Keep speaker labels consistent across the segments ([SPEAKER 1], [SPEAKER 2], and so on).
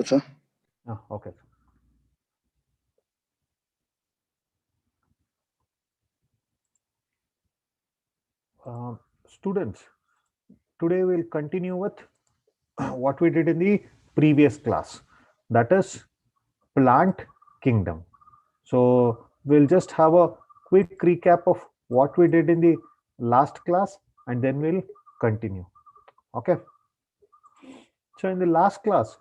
[SPEAKER 1] sir.
[SPEAKER 2] Okay. Students, today we'll continue with what we did in the previous class, that is plant kingdom. So we'll just have a quick recap of what we did in the last class and then we'll continue. Okay. So in the last class,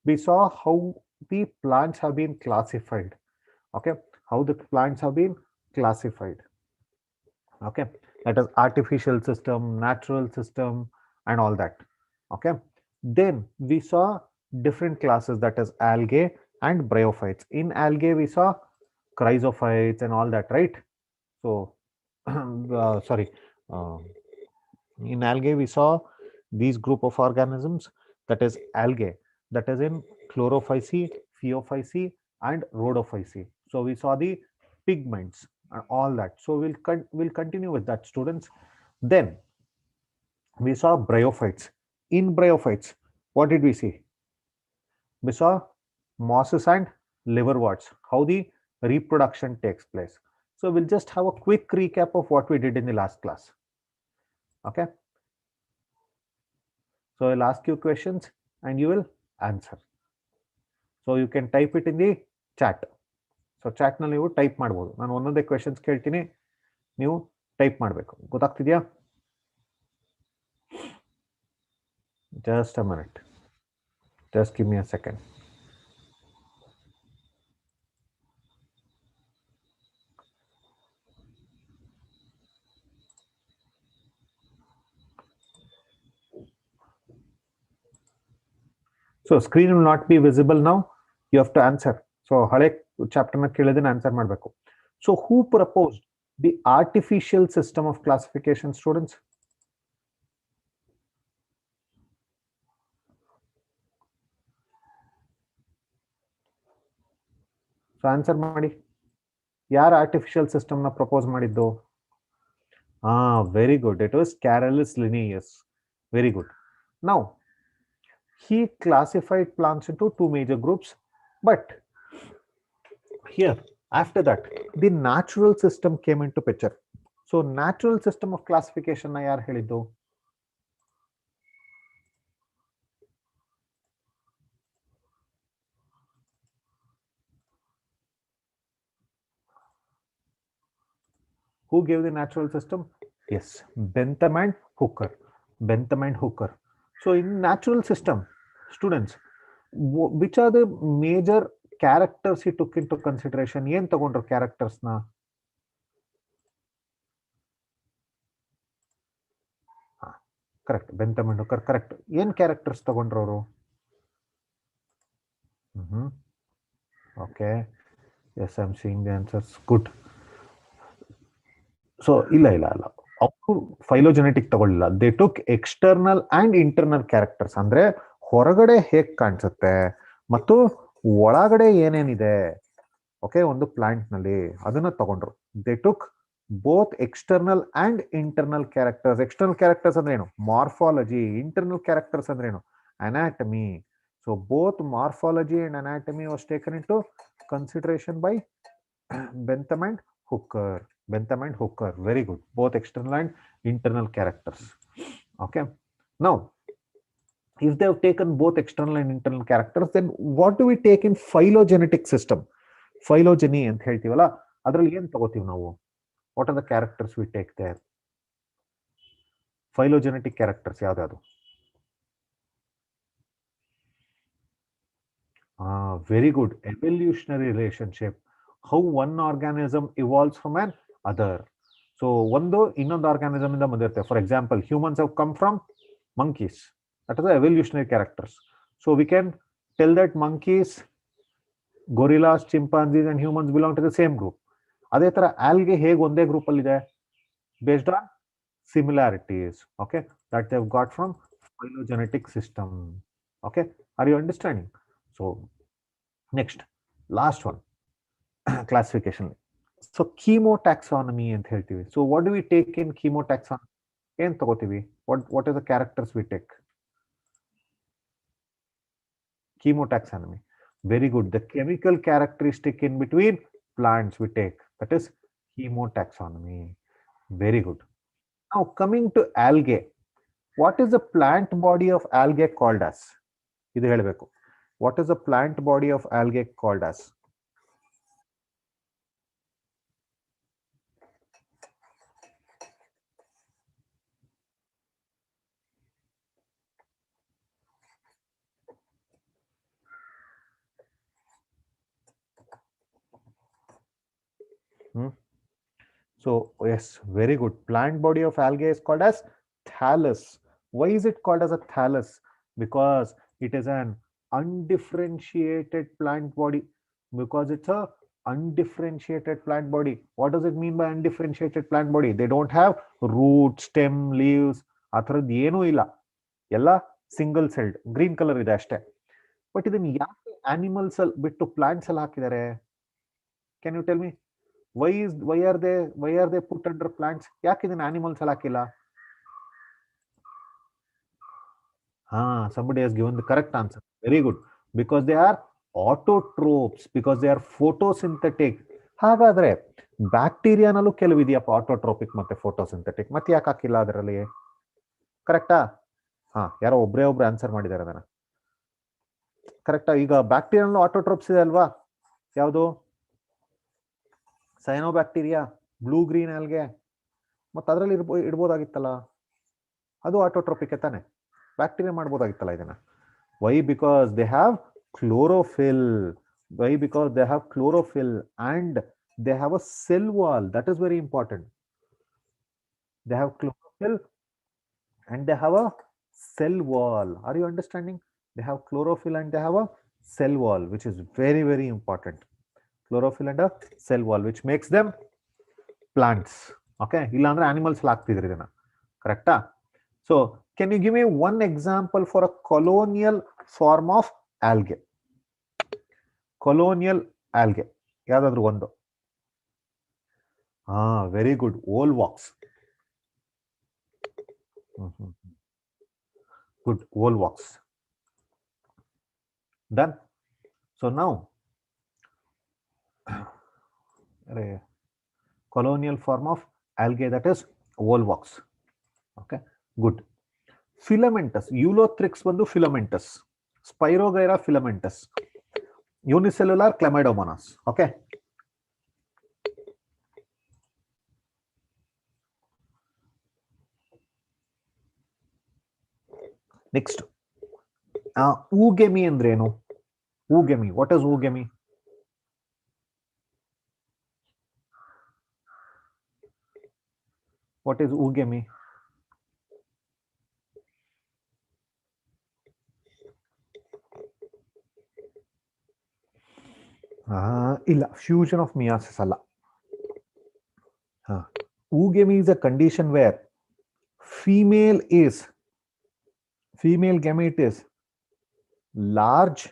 [SPEAKER 2] we saw how the plants have been classified. Okay. How the plants have been classified. Okay. That is artificial system, natural system, and all that. Okay. Then we saw different classes, that is algae and bryophytes. In algae, we saw chrysophytes and all that, right? So, sorry. Um, in algae, we saw these group of organisms, that is algae, that is in chlorophyce, phaeophyce, and rhodophyce. So we saw the pigments and all that. So we'll continue with that, students. Then we saw bryophytes. In bryophytes, what did we see? We saw mosses and liverworts, how the reproduction takes place. So we'll just have a quick recap of what we did in the last class. Okay. So I'll ask you questions and you will answer. So you can type it in the chat. So chat ನಲ್ಲಿ ನೀವು type ಮಾಡಬಹುದು. ನಾನು ಒಂದೊಂದೇ questions ಕೇಳ್ತೀನಿ, ನೀವು type ಮಾಡಬೇಕು. ಗೊತ್ತಾಗ್ತಿದೆಯಾ? Just a minute. Just give me a second. So screen will not be visible now. You have to answer. So ಹಳೆ chapter ನ ಕೇಳಿದ್ರೆ ಆನ್ಸರ್ ಮಾಡಬೇಕು. So who proposed the artificial system of classification, students? So answer ಮಾಡಿ. ಯಾರು artificial system ನ propose ಮಾಡಿದ್ದು? Very good. It was Carolus Linnaeus. Very good. Now, he classified plants into two major groups, but here, after that, the natural system came into picture. So, natural system of classification na yaar heliddu? Who gave the natural system? Yes, Bentham and Hooker. Bentham and Hooker. So, in natural system, students, which are the major characters he took into consideration? Yen tagondru characters na? Correct. Bentham and Hooker, correct. Yen characters tagondru ಅವರು? Okay. Yes, I'm seeing the answers. Good. So, ಇಲ್ಲ ಅವರು phylogenetic ತಗೊಳ್ಳಿಲ್ಲ. They took external and internal characters, ಅಂದ್ರೆ ಹೊರಗಡೆ ಹೇಗ್ ಕಾಣಿಸುತ್ತೆ ಮತ್ತು ಒಳಗಡೆ ಏನೇನಿದೆ, ಓಕೆ, ಒಂದು ಪ್ಲಾಂಟ್ ನಲ್ಲಿ ಅದನ್ನ ತಗೊಂಡ್ರು. They took both external and internal characters. External characters ಅಂದ್ರೆ ಏನು? ಮಾರ್ಫಾಲಜಿ. ಇಂಟರ್ನಲ್ ಕ್ಯಾರೆಕ್ಟರ್ಸ್ ಅಂದ್ರೆ ಏನು? Anatomy. So both morphology and anatomy was taken into consideration by Bentham and Hooker. Bentham and Hooker. Very good. Both external and internal characters. Okay. Now, if they have taken both external and internal characters, then what do we take in phylogenetic system? Phylogeny ಅಂತ ಹೇಳ್ತೀವಲ್ಲ, ಅದರಲ್ಲಿ ಏನು ತಗೋತೀವಿ ನಾವು? What are the characters we take there? Phylogenetic characters ಯಾವ್ದು? Very good. Evolutionary relationship. How one organism evolves from an other. So ಒಂದು ಇನ್ನೊಂದು organism ಇಂದ ಬಂದಿರುತ್ತೆ. For example, humans have come from monkeys. That is the evolutionary characters. So we can tell that monkeys, gorillas, chimpanzees and humans belong to the same group. ಅದೇ ತರ algae ಹೇಗೆ ಒಂದೇ group ಅಲ್ಲಿ ಇದೆ? Based on similarities, okay, that they have got from phylogenetic system. Okay, are you understanding? So next, last one, classification. So chemotaxonomy ಅಂತ ಹೇಳ್ತೀವಿ. So what do we take in chemotaxonomy? ಏನ್ ತಗೋತೀವಿ? What are the characters we take? Chemotaxonomy. Very good. The chemical characteristic in between plants we take, that is chemotaxonomy. Very good. Now coming to algae. What is the plant body of algae called as? ಇದು ಹೇಳಬೇಕು. What is the plant body of algae called as? Hmm? So yes, very good. Plant body of algae is called as thallus. Why is it called as a thallus? Because it is an undifferentiated plant body. Because it's a undifferentiated plant body. What does it mean by undifferentiated plant body? They don't have root, stem, leaves. ಆ ಥರದ್ದು ಏನೂ ಇಲ್ಲ. ಎಲ್ಲ single celled green colour ಇದೆ ಅಷ್ಟೇ. But ಇದನ್ನ ಯಾಕೆ animals ಅಲ್ಲಿ ಬಿಟ್ಟು ಪ್ಲಾಂಟ್ಸ್ ಅಲ್ಲಿ ಹಾಕಿದ್ದಾರೆ? Can you tell me? why are they put under plants? ಯಾಕೆ ಇದನ್ನ ಆನಿಮಲ್ಸ್ ಅಲ್ಲಿ ಹಾಕಿಲ್ಲ? Somebody has given the correct answer. Very good. Because they are autotrophs, because they are photosynthetic. ಹಾಗಾದ್ರೆ ಬ್ಯಾಕ್ಟೀರಿಯಾನಲ್ಲೂ ಕೆಲವು ಇದೆಯಪ್ಪ ಆಟೋಟ್ರೋಪಿಕ್ ಮತ್ತೆ ಫೋಟೋಸಿಂಥೆಟಿಕ್. ಮತ್ತೆ ಯಾಕೆ ಹಾಕಿಲ್ಲ ಅದರಲ್ಲಿ? ಕರೆಕ್ಟಾ? ಯಾರೋ ಒಬ್ರೇ ಆನ್ಸರ್ ಮಾಡಿದ್ದಾರೆ ಅದನ್ನ. ಕರೆಕ್ಟಾ? ಈಗ ಬ್ಯಾಕ್ಟೀರಿಯಾನಲ್ಲೂ ಆಟೋಟ್ರೋಪ್ಸ್ ಇದೆ ಅಲ್ವಾ? ಯಾವುದು? Cyanobacteria, blue green algae. ಮತ್ತೆ ಅದರಲ್ಲಿ ಇಡ್ಬೋದಾಗಿತ್ತಲ್ಲ, ಅದು ಆಟೋಟ್ರೋಪಿಕ್ ತಾನೆ. ಬ್ಯಾಕ್ಟೀರಿಯಾ ಮಾಡ್ಬೋದಾಗಿತ್ತಲ್ಲ ಇದನ್ನ. Why? Because they have chlorophyll. Why? Because they have chlorophyll and they have a cell wall. That is very important. They have chlorophyll and they have a cell wall. Are you understanding? They have chlorophyll and they have a cell wall, which is very, very important. Chlorophyll and a cell wall, which makes them plants. Okay, illandre animals haagtidru idana. Correcta? So can you give me one example for a colonial form of algae? Colonial algae ಯಾವ್ದಾದ್ರು ಒಂದು? Very good. Volvox. Good. Oilworks. Done. So now colonial form of algae, that is oilworks. Okay, good. Filamentous. Eulothrix ಬಂದು filamentous. Spirogyra filamentous. Unicellular Chlamydomonas. Okay. Next. Oogamy ಅಂದ್ರೇನು? Oogamy. What is oogamy? What is oogamy? ಇಲ್ಲ, fusion of meiosis ಅಲ್ಲ. Oogamy is a condition where female gamete is large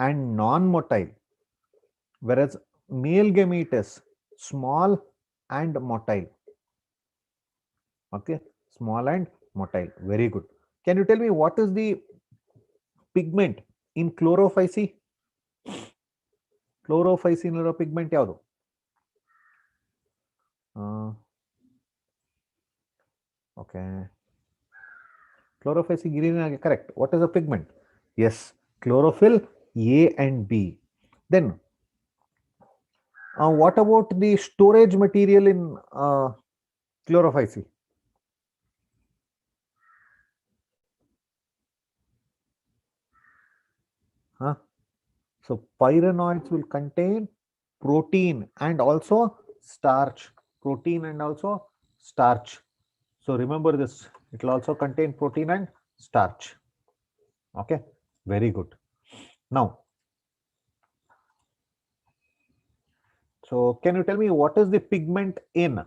[SPEAKER 2] and non-motile, whereas male gamete is small and motile. Okay, small and motile. Very good. Can you tell me what is the pigment in chlorophyce? Chlorophyce nallo pigment ಯಾವುದು? Okay. Chlorophyce green, correct. What is the pigment? Yes, chlorophyll A and B. Then what about the storage material in chlorophyce? So pyrenoids will contain protein and also starch. Protein and also starch. So remember this, it will also contain protein and starch. Okay, very good. Now, so can you tell me what is the pigment in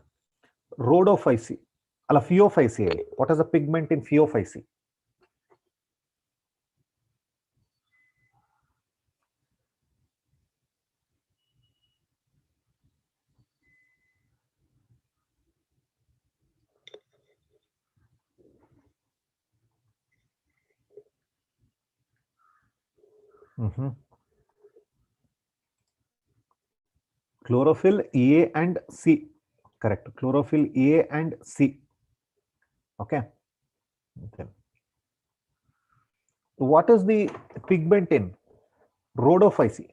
[SPEAKER 2] rhodophyce? Phaeophyce. What is the pigment in phaeophyce? Chlorophyll A and C. Correct. Chlorophyll A and C. Okay. Then what is the pigment in Rhodophyce?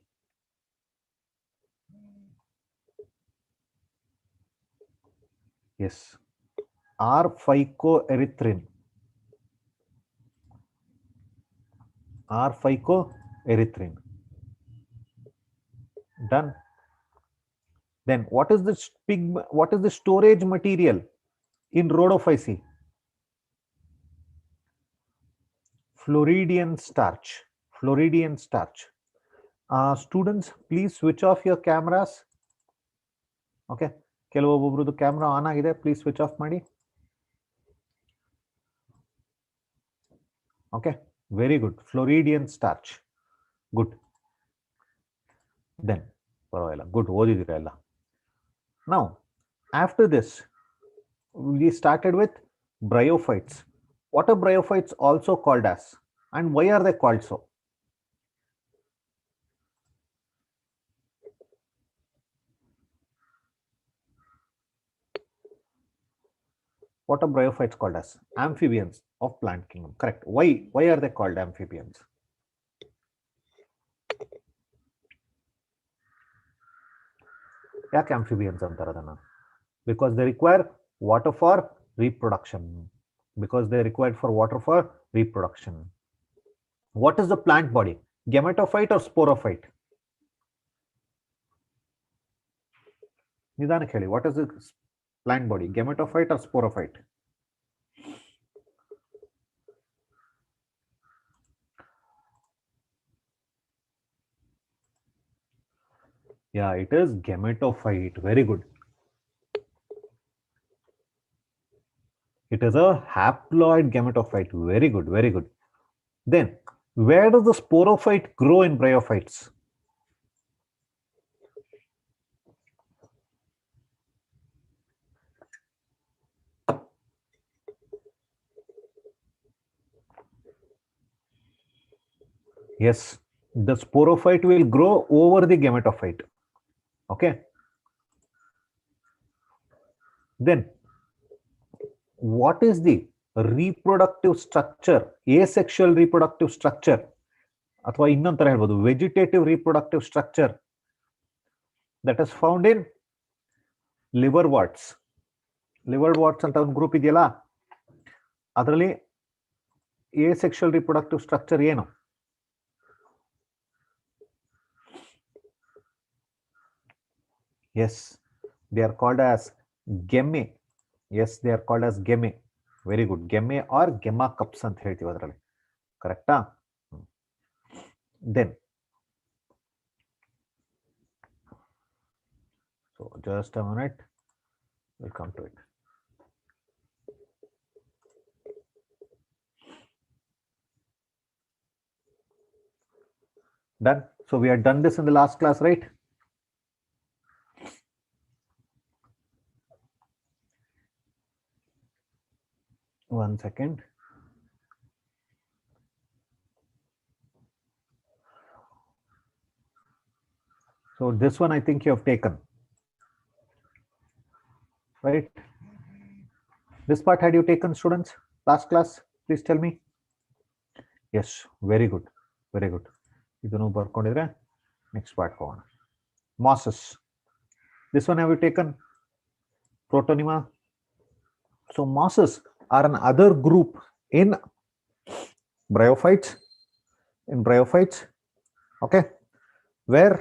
[SPEAKER 2] Yes. R-phycoerythrin. R-phycoerythrin. Done. Then what is the what is the storage material in Rhodophyce? Floridian starch. Floridian starch. Students, please switch off your cameras. Okay. ಕೆಲವೊಬ್ಬರದು camera on ಆಗಿದೆ, please switch off ಮಾಡಿ. Okay, very good. Floridian starch. Good. Then ಪರವಾಗಿಲ್ಲ, good, ಓದಿದಿರ ಎಲ್ಲ. Now after this we started with bryophytes. What are bryophytes also called as, and why are they called so? What are bryophytes called as? Amphibians of plant kingdom. Correct. Why are they called amphibians? Yak amphibians antaradana? Because they require water for reproduction. Because they required for water for reproduction. What is the plant body? Gametophyte or sporophyte? Nidana kheli. What is the plant body? Gametophyte or sporophyte? Yeah, it is gametophyte. Very good. It is a haploid gametophyte. Very good, very good. Then, where does the sporophyte grow in bryophytes? Yes, the sporophyte will grow over the gametophyte. Okay. Then, what is the reproductive structure, asexual reproductive structure, ಅಥವಾ ಇನ್ನೊಂದು ತರ ಹೇಳ್ಬೋದು vegetative reproductive structure that is found in liverworts? liverworts ಅಂತ ಒಂದು group ಇದೆಯಲ್ಲ, ಅದರಲ್ಲಿ asexual reproductive structure ಏನು? Yes, they are called as gemme. Yes, they are called as gemme. Very good. Gemme or gemma cups ಅಂತ ಹೇಳ್ತೀವಿ ಅದರಲ್ಲಿ. ಕರೆಕ್ಟಾ? Then, so just a minute, we'll come to it. Done. So we had done this in the last class, right? One second. So this one I think you have taken, right? This part had you taken, students, last class? Please tell me. Yes, very good, very good. ಇದನ್ನು ಬರ್ಕೊಂಡಿದ್ರೆ next part ಹೋಗೋಣ. Mosses. This one have you taken? Protonema. So mosses are an other group in bryophytes. Okay, where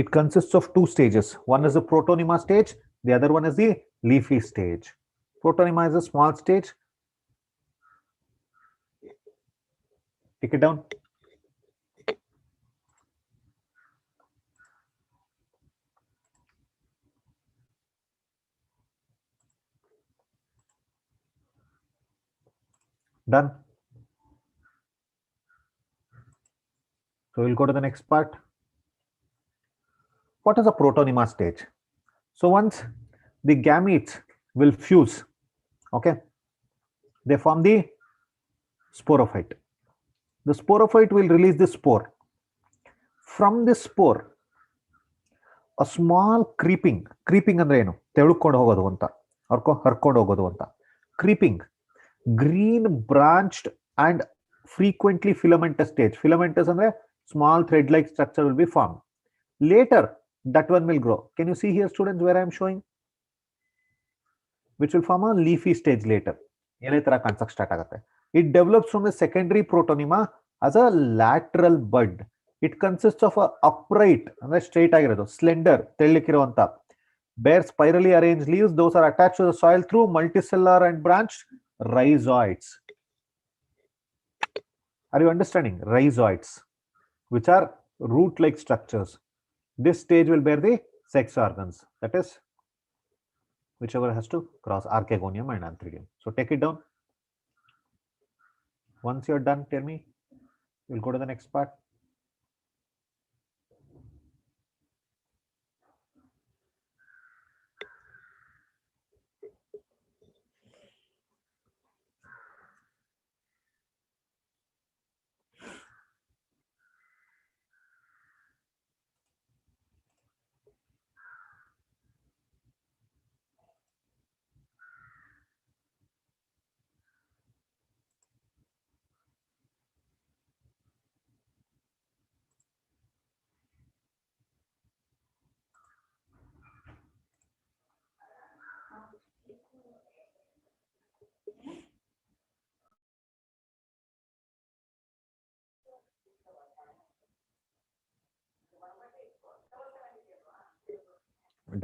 [SPEAKER 2] it consists of two stages. One is the protonema stage, the other one is the leafy stage. Protonema is a small stage. Take it down. Done. So we'll go to the next part. What is a protonema stage? So once the gametes will fuse, okay, they form the sporophyte. The sporophyte will release the spore. From this spore, a small creeping ಅಂದ್ರೆ ಏನು, ತೆಳುಕೊಂಡು ಹೋಗೋದು ಅಂತ, ಹರ್ಕೊಂಡು ಹೋಗೋದು ಅಂತ. Creeping, green branched and frequently filamentous stage. Filamentous ಅಂದ್ರೆ small thread like structure will be formed. Later that one will grow. Can you see here, students, where I am showing? Which will form a leafy stage later. ಎಲೆ ತರ ಕಾಣಿಸಕ್ಕೆ start ಆಗುತ್ತೆ. It develops from the secondary protonema as a lateral bud. It consists of a upright ಅಂದ್ರೆ straight ಆಗಿರೋದು, slender ತೆಳ್ಳಕ್ಕಿರುವಂತ, bare spirally arranged leaves. Those are attached to the soil through multicellular and branched rhizoids. Are you understanding? Rhizoids, which are root-like structures. This stage will bear the sex organs, that is whichever has to cross archegonium and antheridium. So take it down. Once you're done, tell me. We'll go to the next part.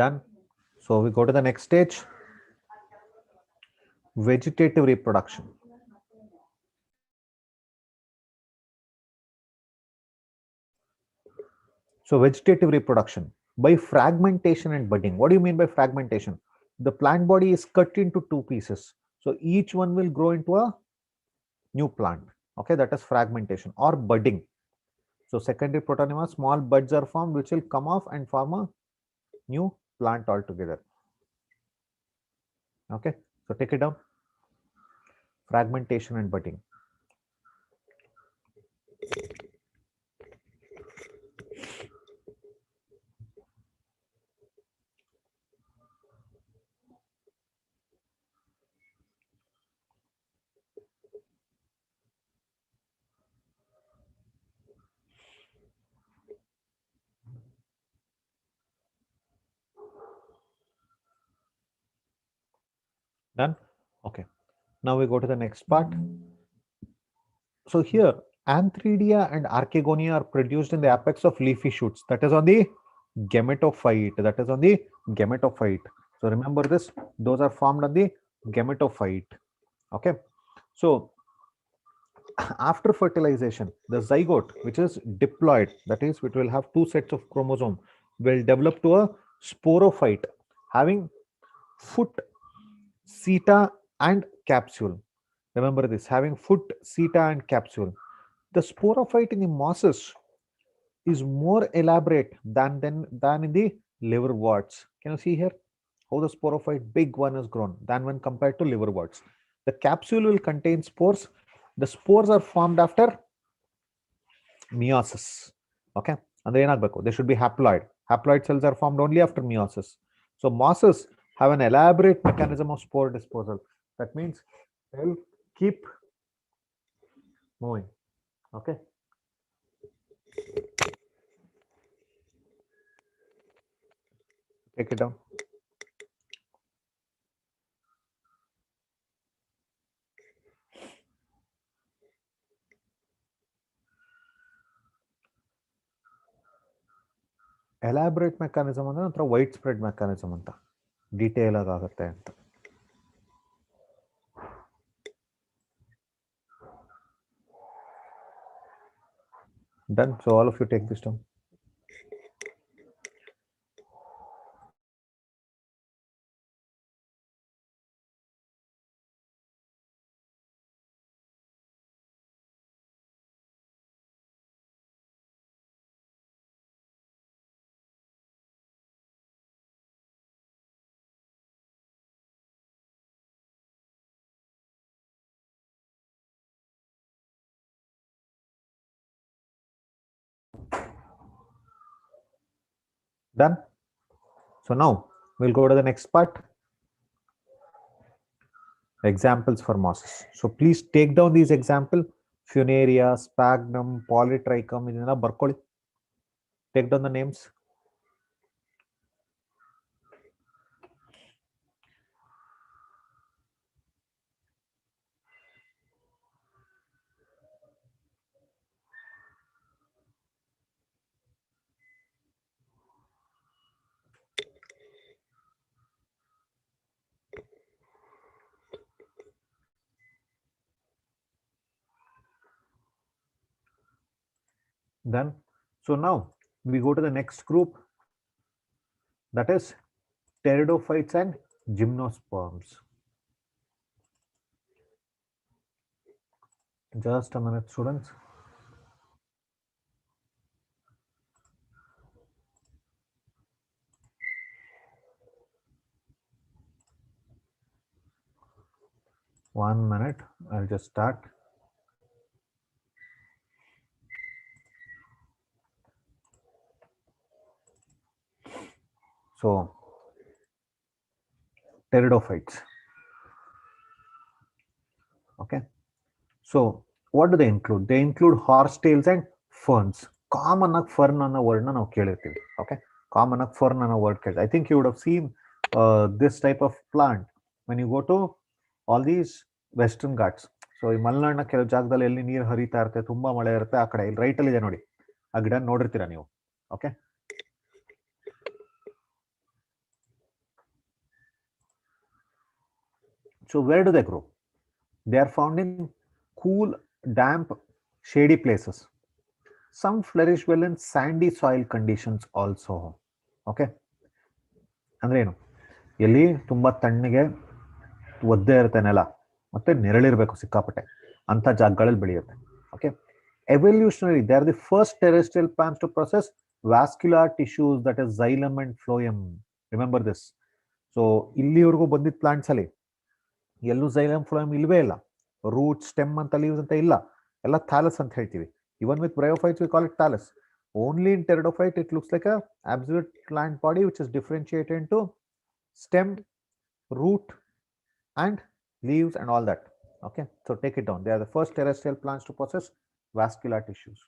[SPEAKER 2] Done. So we go to the next stage, vegetative reproduction. So vegetative reproduction by fragmentation and budding. What do you mean by fragmentation? The plant body is cut into two pieces. So each one will grow into a new plant. Okay, that is fragmentation or budding. So secondary protonema, small buds are formed which will come off and form a new plant altogether. Okay, so take it down. Fragmentation and budding. Done. Okay, now we go to the next part. So here antheridia and archegonia are produced in the apex of leafy shoots, that is on the gametophyte, so remember this, those are formed on the gametophyte. Okay, so after fertilization, the zygote, which is diploid, that is it will have two sets of chromosome, will develop to a sporophyte having foot, seta and capsule. Remember this, having foot, seta and capsule. The sporophyte in the mosses is more elaborate than in the liverworts. Can you see here how the sporophyte big one is grown than when compared to liverworts? The capsule will contain spores. The spores are formed after meiosis. Okay, and they should be haploid. Haploid cells are formed only after meiosis. So mosses have an elaborate mechanism of spore disposal. That means they'll keep moving. Okay, take it down. Elaborate mechanism ಅಂದ್ರೆ ಒಂಥರ wide spread mechanism ಅಂತ, detail ಆಗುತ್ತೆ ಅಂತ. Done. So all of you take this down. Done. So now we'll go to the next part. Examples for mosses. So please take down these example. Funaria, Sphagnum, Polytrichum, ಇದನ್ನೆಲ್ಲ ಬರ್ಕೊಳ್ಳಿ. Take down the names. Done. So now we go to the next group, that is Pteridophytes and Gymnosperms. Just a minute, students. One minute, I'll just start. So, Pteridophytes. Okay. So, what do they include? They include horsetails and ferns. Common fern ಅನ್ನೋ word ನಾವು ಕೇಳಿರ್ತೀವಿ. Okay. Common fern ಅನ್ನೋ word ಕೇಳಿ. I think you would have seen this type of plant when you go to all these Western Ghats. So ಈ ಮಲೆನಾಡಿನ ಕೆಲವು ಜಾಗದಲ್ಲಿ ಎಲ್ಲಿ ನೀರು ಹರಿತಾ ಇರುತ್ತೆ, ತುಂಬಾ ಮಳೆ ಇರುತ್ತೆ, ಆ ಕಡೆ ಇಲ್ಲಿ ರೈಟ್ ಅಲ್ಲಿ ಇದೆ ನೋಡಿ, ಆ ಗಿಡ ನೋಡಿರ್ತೀರಾ ನೀವು. Okay. So where do they grow? They are found in cool, damp, shady places. Some flourish well in sandy soil conditions also. Okay. ಅಂದ್ರೆ ಏನು, ಎಲ್ಲಿ ತುಂಬಾ ತಣ್ಣಗೆ ಒದ್ದೆ ಇರುತ್ತೆ ನೆಲ, ಮತ್ತೆ ನೆರಳಿರ್ಬೇಕು ಸಿಕ್ಕಾಪಟ್ಟೆ, ಅಂತ ಜಾಗಗಳಲ್ಲಿ ಬೆಳೆಯುತ್ತೆ. Okay. Evolutionary, they are the first terrestrial plants to process vascular tissues, that is xylem and phloem. Remember this. So ಇಲ್ಲಿವರೆಗೂ ಬಂದಿದ್ದ ಪ್ಲಾಂಟ್ಸ್ ಅಲ್ಲಿ ಎಲ್ಲೂ xylem phloem ಇಲ್ವೇ ಇಲ್ಲ. ರೂಟ್, ಸ್ಟೆಮ್ ಅಂತ, ಲೀವ್ಸ್ ಅಂತ ಇಲ್ಲ, ಎಲ್ಲ ಥಾಲಸ್ ಅಂತ ಹೇಳ್ತೀವಿ. Even with Bryophytes we call it thallus. Only in Pteridophyte it looks like a absolute plant body which is differentiated into stem, root and leaves and all that. Okay, so take it down. They are the first terrestrial plants to possess vascular tissues.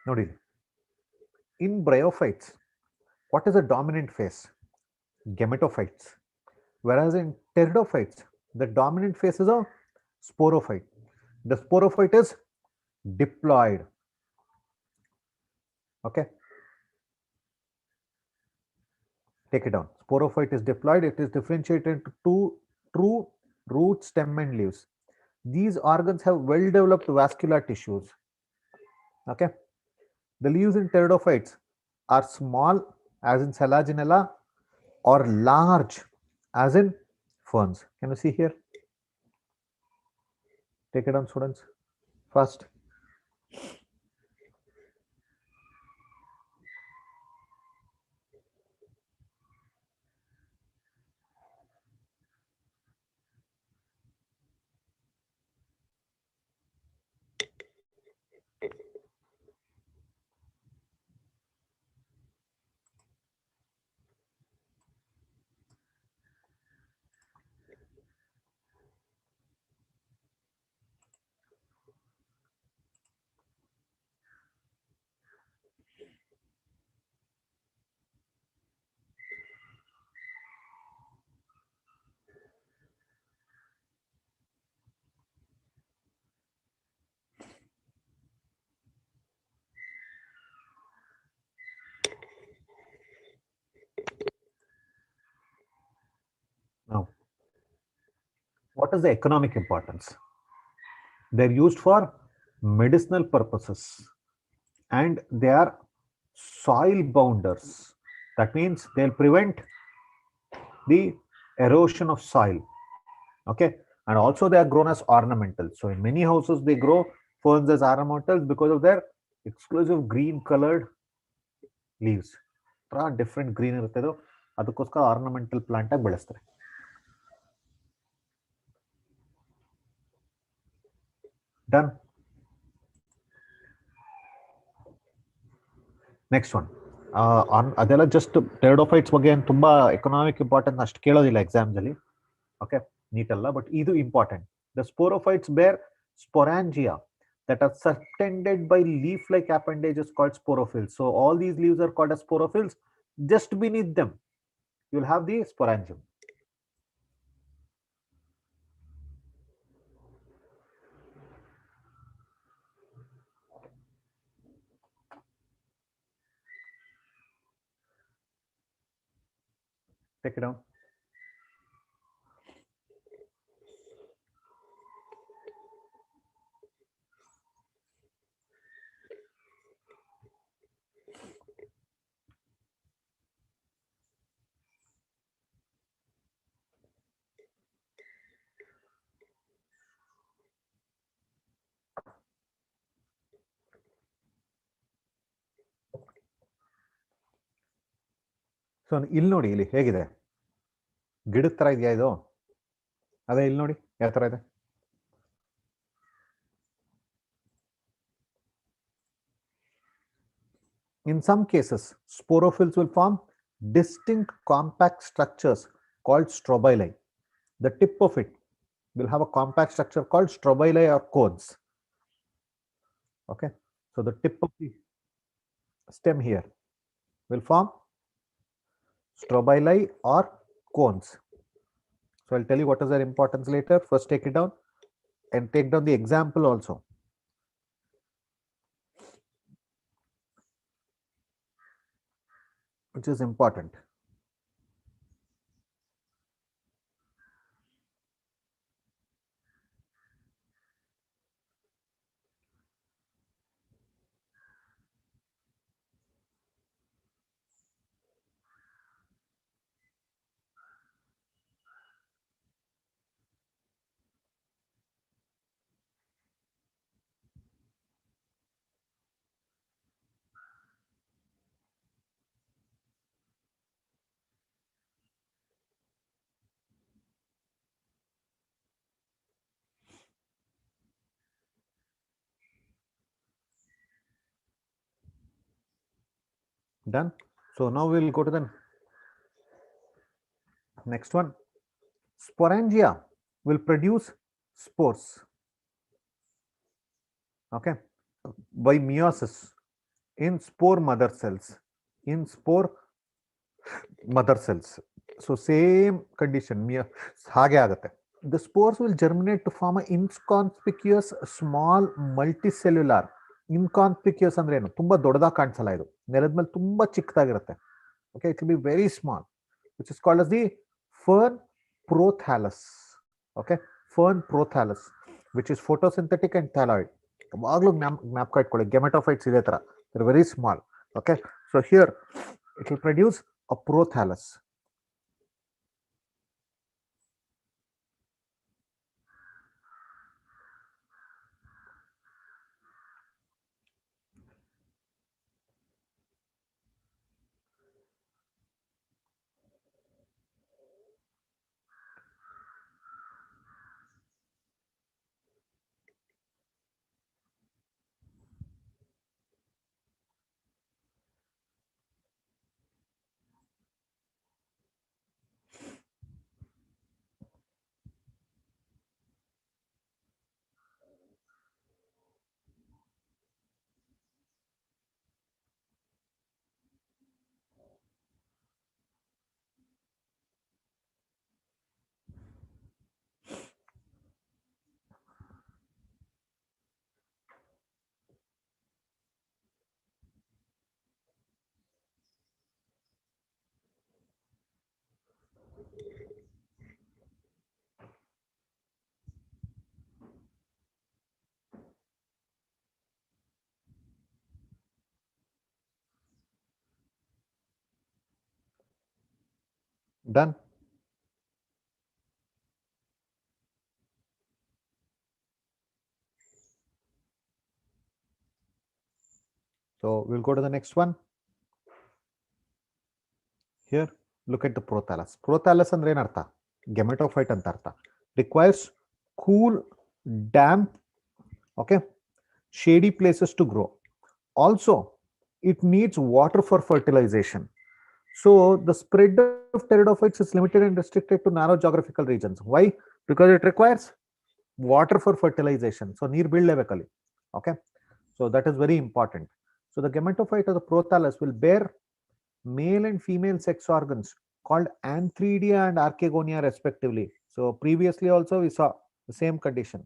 [SPEAKER 2] Nodi. In Bryophytes, what is the dominant phase? Gametophytes. Whereas in Pteridophytes, the dominant phase is a sporophyte. The sporophyte is diploid. Okay. Take it down. Sporophyte is diploid. It is differentiated into two true root, stem and leaves. These organs have well-developed vascular tissues. Okay. The leaves in Pteridophytes are small, as in Selaginella, or large, as in ferns. Can you see here? Take it down, students. First. Now, what is the economic importance? They're used for medicinal purposes and they are soil bounders. That means they'll prevent the erosion of soil. Okay, and also they are grown as ornamental. So in many houses they grow ferns as ornamentals because of their exclusive green colored leaves. Different green ಇರುತ್ತೆ ಅದು, ಅದಕ್ಕೋಸ್ಕರ ornamental plant ಆಗಿ ಬೆಳೆಸ್ತಾರೆ. Done. Next one, ಅದೆಲ್ಲ just pteridophytes ಬಗ್ಗೆ ತುಂಬಾ economic importance ಅಷ್ಟು ಕೇಳೋದಿಲ್ಲ ಎಕ್ಸಾಮ್ಸ್ ಅಲ್ಲಿ. ಓಕೆ, ನೀಟ್ ಅಲ್ಲ, ಬಟ್ ಇದು ಇಂಪಾರ್ಟೆಂಟ್. ದ ಸ್ಪೋರೋಫೈಟ್ಸ್ ಬೇರ್ sporangia that are subtended by leaf-like appendages called sporophylls. So all these leaves are called as sporophylls. Just beneath them, you will have the sporangium. Take it down. So ಇಲ್ಲಿ ನೋಡಿ, ಇಲ್ಲಿ ಹೇಗಿದೆ, ಗಿಡದ ತರ ಇದೆಯಾ ಇದು? ಅದೇ ಇಲ್ಲಿ ನೋಡಿ ಯಾವ ತರ ಇದೆ. In some cases, sporophylls will form distinct compact structures called strobili. The tip of it will have a compact structure called strobili or cones. Okay, so the tip of the stem here will form strobili or cones. So I'll tell you what is their importance later. First take it down and take down the example also. Which is important. Done. So now we will go to the next one. Sporangia will produce spores. Okay, by meiosis in spore mother cells. In spore mother cells. So same condition. ಹಾಗೆ ಆಗುತ್ತೆ. The spores will germinate to form an inconspicuous small multicellular. Inconspicuous ಅಂದ್ರೆ ಏನು? ತುಂಬಾ ದೊಡ್ಡದಾಗಿ ಕಾಣಿಸಲ್ಲ ಇದು. ನೆಲದ ಮೇಲೆ ತುಂಬಾ ಚಿಕ್ಕದಾಗಿರುತ್ತೆ. Okay, it will be very small, which is called as the fern prothallus. Okay, fern prothallus, which is photosynthetic and thalloid. ಯಾವಾಗಲೂ ಜ್ಞಾಪಕ ಇಟ್ಕೊಳ್ಳಿ, ಗೆಮೆಟೋಫೈಟ್ಸ್ ಇದೇ ತರ, they're very small. Okay, so here it will produce a prothallus. Done. So we'll go to the next one. Here, look at the prothallus. Prothallus ಅಂದ್ರೆ ಏನರ್ಥ? Gametophyte ಅಂತ ಅರ್ಥ. Requires cool, damp, okay, shady places to grow. Also, it needs water for fertilization. So the spread of pteridophytes is limited and restricted to narrow geographical regions. Why? Because it requires water for fertilization. So ನೀರ್ ಬೀಳಲೇಬೇಕಲ್ಲಿ. Okay. So that is very important. So the gametophyte or the prothallus will bear male and female sex organs called antheridia and archegonia respectively. So previously also we saw the same condition.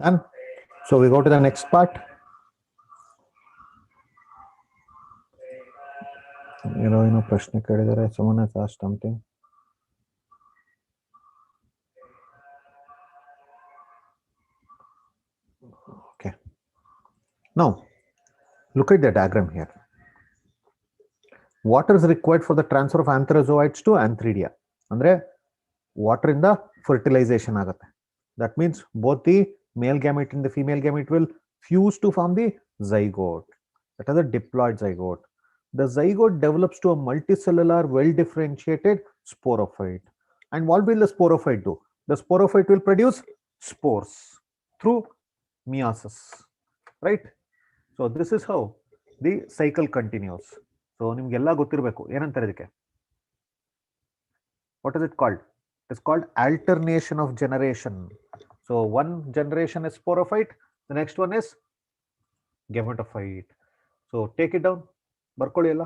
[SPEAKER 2] And so we go to the next part. ಪ್ರಶ್ನೆ ಕೇಳಿದರೆ someone has asked something. Okay. Now, look at the diagram here. Water is required for the transfer of anthrazoites to antheridia. Andre water in the fertilization ಆಗುತ್ತೆ. That means both the male gamete and the female gamete will fuse to form the zygote. That is a diploid zygote. The zygote develops to a multicellular, well-differentiated sporophyte. And what will the sporophyte do? The sporophyte will produce spores through meiosis, right? So this is how the cycle continues. So ನಿಮ್ಗೆಲ್ಲ ಗೊತ್ತಿರಬೇಕು ಏನಂತಾರೆ ಇದಕ್ಕೆ? What is it called? It is called alternation of generation. So one generation is sporophyte, the next one is gametophyte. So take it down. ಬರ್ಕೊಳ್ಳಿ ಎಲ್ಲ.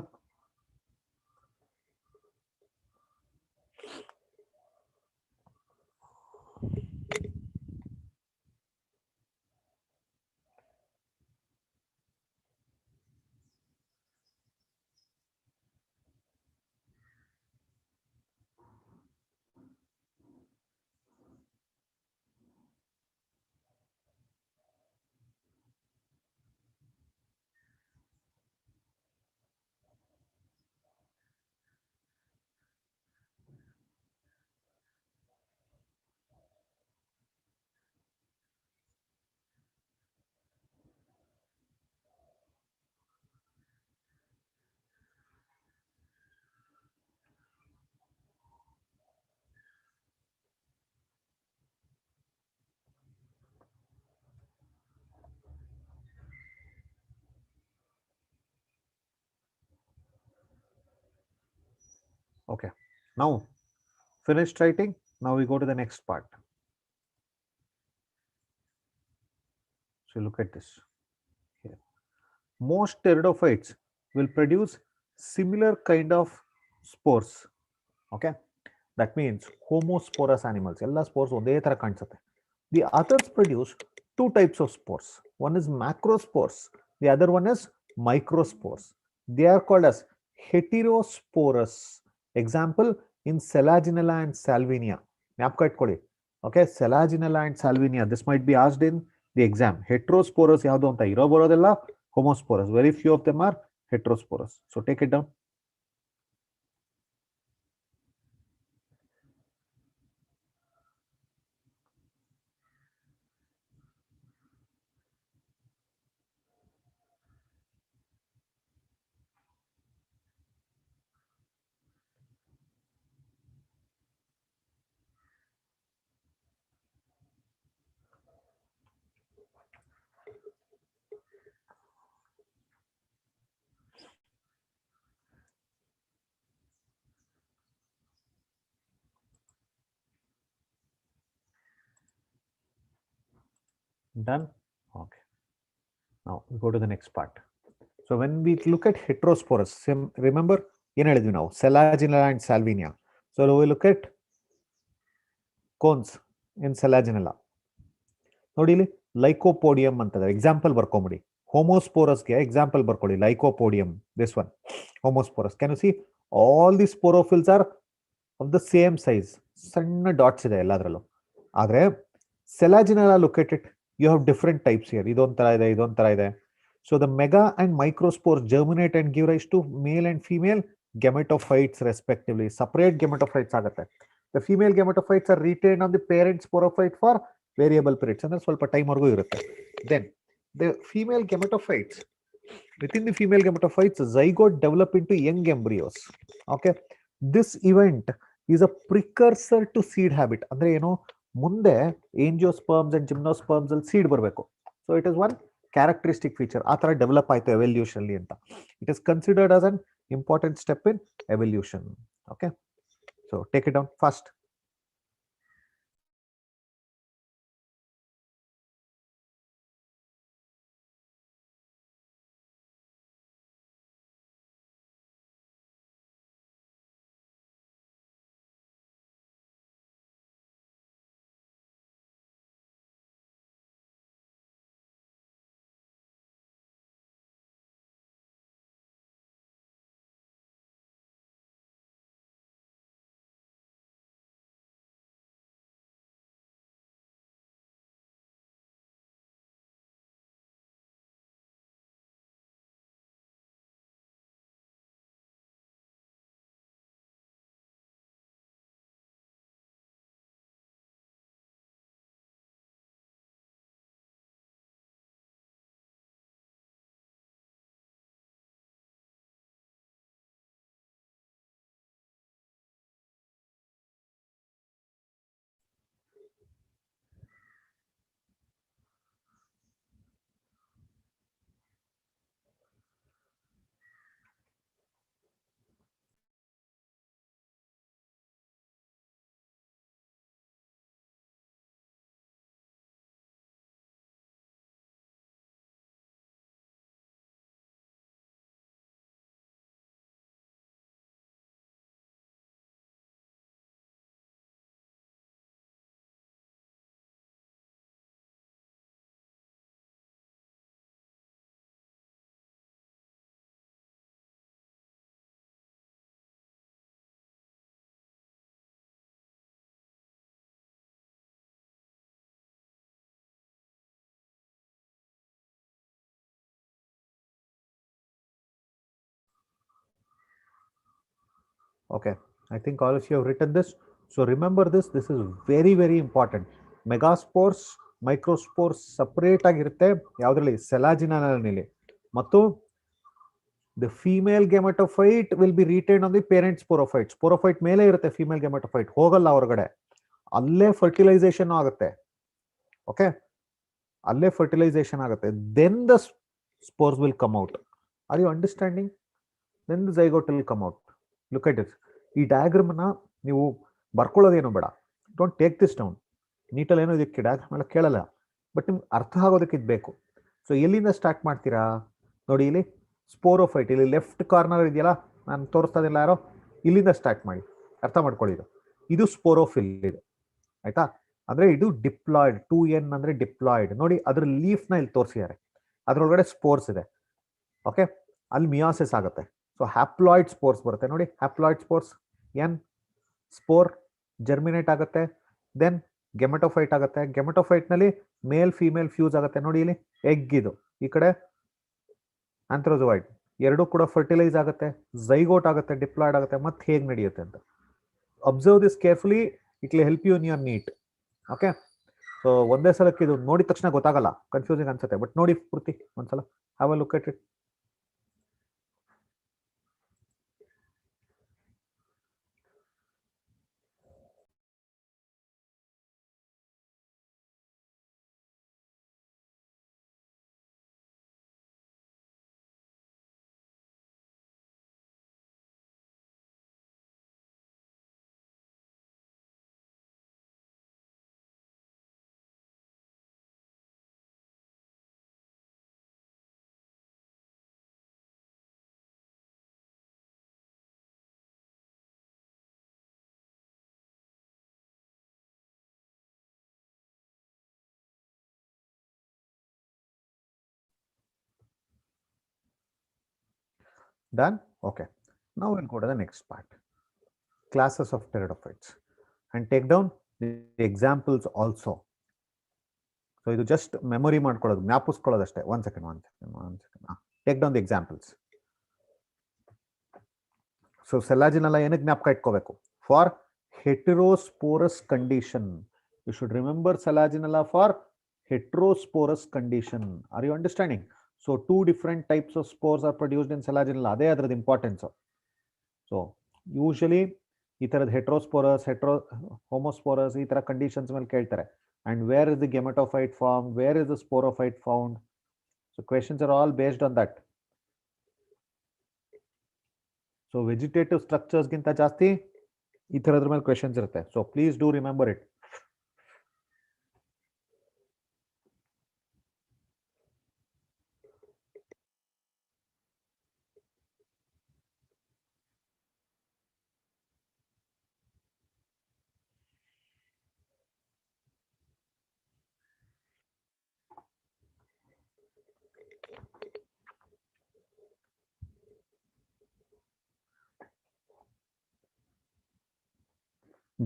[SPEAKER 2] Okay, now finished writing. Now we go to the next part. So look at this here. Most pteridophytes will produce similar kind of spores. Okay, that means homosporous animals. All spores ಒಂದೇ ತರ ಕಾಣಿಸುತ್ತೆ. The others produce two types of spores. One is macrospores. The other one is microspores. They are called as heterosporous. Example in Selaginella and Salvinia. ಜ್ಞಾಪಕ ಇಟ್ಕೊಳ್ಳಿ. Okay, Selaginella and Salvinia. This might be asked in the exam. Heterosporous ಯಾವುದು ಅಂತ ಇರೋ ಬರೋದೆಲ್ಲ homosporous. Very few of them are heterosporous. So take it down. Done. Okay. Now we go to the next part. So when we look at heterosporous, remember ಏನು ಹೇಳಿದ್ವಿ ನಾವು Selaginella and Salvinia. So we look at cones in Selaginella. ನೋಡಿ ಇಲ್ಲಿ Lycopodium ಅಂತದ example ಬರ್ಕೊಂಬಿಡಿ. ಹೋಮೋಸ್ಪೋರಸ್ಗೆ example ಬರ್ಕೊಳ್ಳಿ. Lycopodium, this one homosporous. Can you see all the sporophylls are of the same size. ಸಣ್ಣ ಡಾಟ್ಸ್ ಇದೆ ಎಲ್ಲದರಲ್ಲೂ. ಆದ್ರೆ Selaginella look at it, you have different types here. ಇದೊಂಥರ ಇದೆ, ಇದೊಂಥರ ಇದೆ. So the mega and microspore germinate and give rise to male and female gametophytes respectively. Separate gametophytes ಆಗುತ್ತೆ. The female gametophytes are retain on the parent sporophyte for variable periods, ಅಂದ್ರೆ ಸ್ವಲ್ಪ ಟೈಮ್ವರೆಗೂ ಇರುತ್ತೆ. Then the female gametophytes, within the female gametophytes, zygote develop into young embryos. Okay, this event is a precursor to seed habit. ಅಂದ್ರೆ ಏನು, ಮುಂದೆ Angiosperms and Gymnosperms ಅಲ್ಲಿ seed ಬರಬೇಕು. So it is one characteristic feature. ಆ ತರ develop ಆಯ್ತು ಎವಲ್ಯೂಷನ್ಲಿ ಅಂತ. It is considered as an important step in evolution. Okay, so take it down fast. Okay, I think all of you have written this. So remember this is very, very important. Megaspores, microspores separate ಆಗಿರುತ್ತೆ ಯಾವುದರಲ್ಲಿ, ಸೆಲಾಜಿನಾನಲ್ಲಿ. ಮತ್ತು the female gametophyte will be retained on the parent sporophyte. Sporophyte ಮೇಲೆ ಇರುತ್ತೆ female gametophyte, ಹೋಗಲ್ಲ ಹೊರಗಡೆ, ಅಲ್ಲೇ fertilisation ಆಗುತ್ತೆ. Okay, ಅಲ್ಲೇ ಫರ್ಟಿಲೈಸೇಷನ್ ಆಗುತ್ತೆ. Then the spores will come out. Are you understanding? Then the zygote will come out. Look at it. ಈ ಡಯಾಗ್ರಾಮ್ನ ನೀವು ಬರ್ಕೊಳ್ಳೋದೇನು ಬೇಡ, ಡೋಂಟ್ ಟೇಕ್ ದಿಸ್ ಡೌನ್. ನೀಟಲ್ಲಿ ಏನೋ ಇದಕ್ಕೆ ಡಯಾಗ್ರಾಮ್ ಎಲ್ಲ ಕೇಳಲ್ಲ, ಬಟ್ ನಿಮ್ಗೆ ಅರ್ಥ ಆಗೋದಕ್ಕೆ ಇದು ಬೇಕು. ಸೊ ಎಲ್ಲಿಂದ ಸ್ಟಾರ್ಟ್ ಮಾಡ್ತೀರಾ ನೋಡಿ, ಇಲ್ಲಿ ಸ್ಪೋರೋಫೈಟ್, ಇಲ್ಲಿ ಲೆಫ್ಟ್ ಕಾರ್ನರ್ ಇದೆಯಲ್ಲ, ನಾನು ತೋರಿಸ್ತಾ ಇದಿಲ್ಲ ಯಾರೋ, ಇಲ್ಲಿಂದ ಸ್ಟಾರ್ಟ್ ಮಾಡಿ, ಅರ್ಥ ಮಾಡ್ಕೊಳ್ಳಿ. ಇದು ಸ್ಪೋರೋಫಿಲ್ ಇದು, ಆಯ್ತಾ? ಅಂದ್ರೆ ಇದು ಡಿಪ್ಲಾಯ್ಡ್, 2N ಅಂದ್ರೆ ಡಿಪ್ಲಾಯ್ಡ್. ನೋಡಿ ಅದ್ರ ಲೀಫ್ನ ಇಲ್ಲಿ ತೋರಿಸಿದ್ದಾರೆ, ಅದ್ರೊಳಗಡೆ ಸ್ಪೋರ್ಸ್ ಇದೆ. ಓಕೆ, ಅಲ್ಲಿ ಮಿಯಾಸಿಸ್ ಆಗುತ್ತೆ. ಸೊ ಹ್ಯಾಪ್ಲಾಯ್ಡ್ ಸ್ಪೋರ್ಸ್ ಬರುತ್ತೆ ನೋಡಿ, haploid spores, N spore germinate ಆಗುತ್ತೆ, ದೆನ್ ಗೆಮೆಟೋಫೈಟ್ ಆಗುತ್ತೆ. ಗೆಮೆಟೋಫೈಟ್ ನಲ್ಲಿ ಮೇಲ್ ಫಿಮೇಲ್ ಫ್ಯೂಸ್ ಆಗುತ್ತೆ. ನೋಡಿ ಇಲ್ಲಿ ಎಗ್, ಇದು ಈ ಕಡೆ ಆಂಥ್ರೋಜೋಯಿಡ್, ಎರಡೂ ಕೂಡ ಫರ್ಟಿಲೈಸ್ ಆಗುತ್ತೆ, ಝೈಗೋಟ್ ಆಗುತ್ತೆ, ಡಿಪ್ಲಾಯ್ಡ್ ಆಗುತ್ತೆ. ಮತ್ತೆ ಹೇಗೆ ನಡೆಯುತ್ತೆ ಅಂತ observe this carefully, it will help you in your NEET. Okay, so ಒಂದೇ ಸಲಕ್ಕೆ ಇದು ನೋಡಿದ ತಕ್ಷಣ ಗೊತ್ತಾಗಲ್ಲ, ಕನ್ಫ್ಯೂಸಿಂಗ್ ಅನ್ಸುತ್ತೆ, ಬಟ್ ನೋಡಿ ಪೂರ್ತಿ ಒಂದ್ಸಲ, have a look at it. Done? Okay. Now we'll go to the next part. Classes of pteridophytes and take down the examples also. So ಇದು just memory ಮಾಡ್ಕೊಳ್ಳೋದು ಜ್ಞಾಪಿಸ್ಕೊಳ್ಳೋದು ಅಷ್ಟೇ. One second. Take down the examples. So Selaginella ಏನಕ್ಕೆ ಜ್ಞಾಪಕ ಇಟ್ಕೋಬೇಕು? For heterosporous condition. You should remember Selaginella for heterosporous condition. Are you understanding? So two different types of spores are produced in Selaginella. ಅದೇ ಅದರದ್ದು importance. So usually ಈ ಥರದ ಹೆಟ್ರೋಸ್ಪೋರಸ್ homosporous ಈ ಥರ conditions ಮೇಲೆ ಕೇಳ್ತಾರೆ. And where is the gametophyte formed? Where is the sporophyte found? So questions are all based on that. So vegetative structures ಗಿಂತ ಜಾಸ್ತಿ ಈ ಥರದ್ರ ಮೇಲೆ ಕ್ವೆಶನ್ಸ್ ಇರುತ್ತೆ. So please do remember it.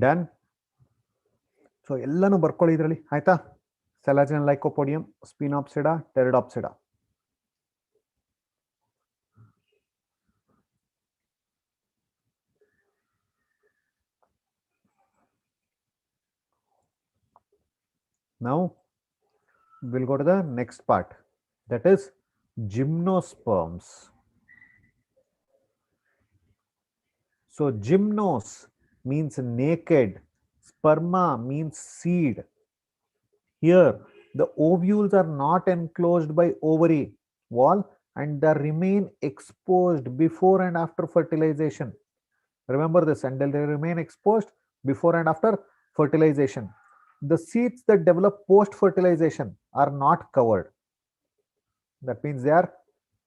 [SPEAKER 2] Done. So ಎಲ್ಲನೂ ಬರ್ಕೊಳ್ಳಿ ಇದರಲ್ಲಿ, ಆಯ್ತಾ? Selaginella, Lycopodium, Spinopsida, Pteridopsida. Now we'll go to the next part, that is Gymnosperms. So gymnos means naked, sperma means seed. Here the ovules are not enclosed by ovary wall and they remain exposed before and after fertilization. Remember this, and they remain exposed before and after fertilization. The seeds that develop post fertilization are not covered. That means they are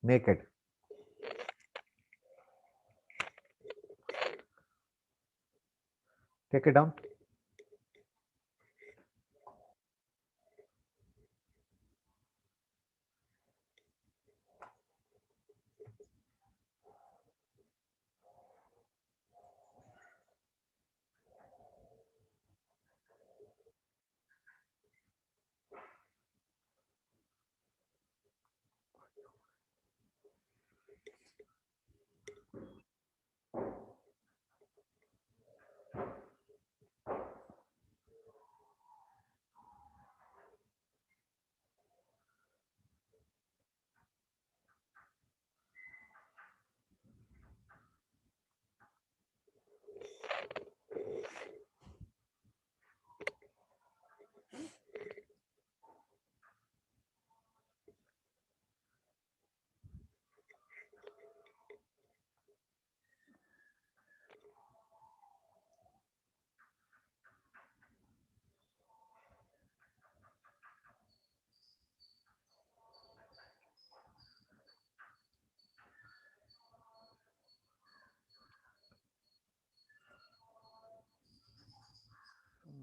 [SPEAKER 2] naked. Take it down.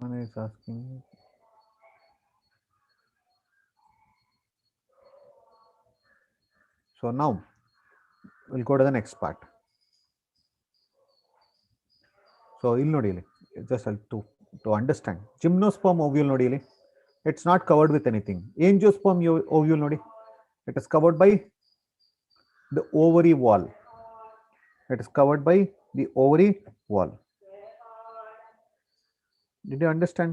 [SPEAKER 2] Someone is asking. So now we'll go to the next part. So ಇಲ್ಲಿ ನೋಡಿ ಇಲ್ಲಿ, just to understand, gymnosperm ovule ನೋಡಿ ಇಲ್ಲಿ, it's not covered with anything. Angiosperm ovule ನೋಡಿ, it is covered by the ovary wall. It is covered by the ovary wall. Did you understand?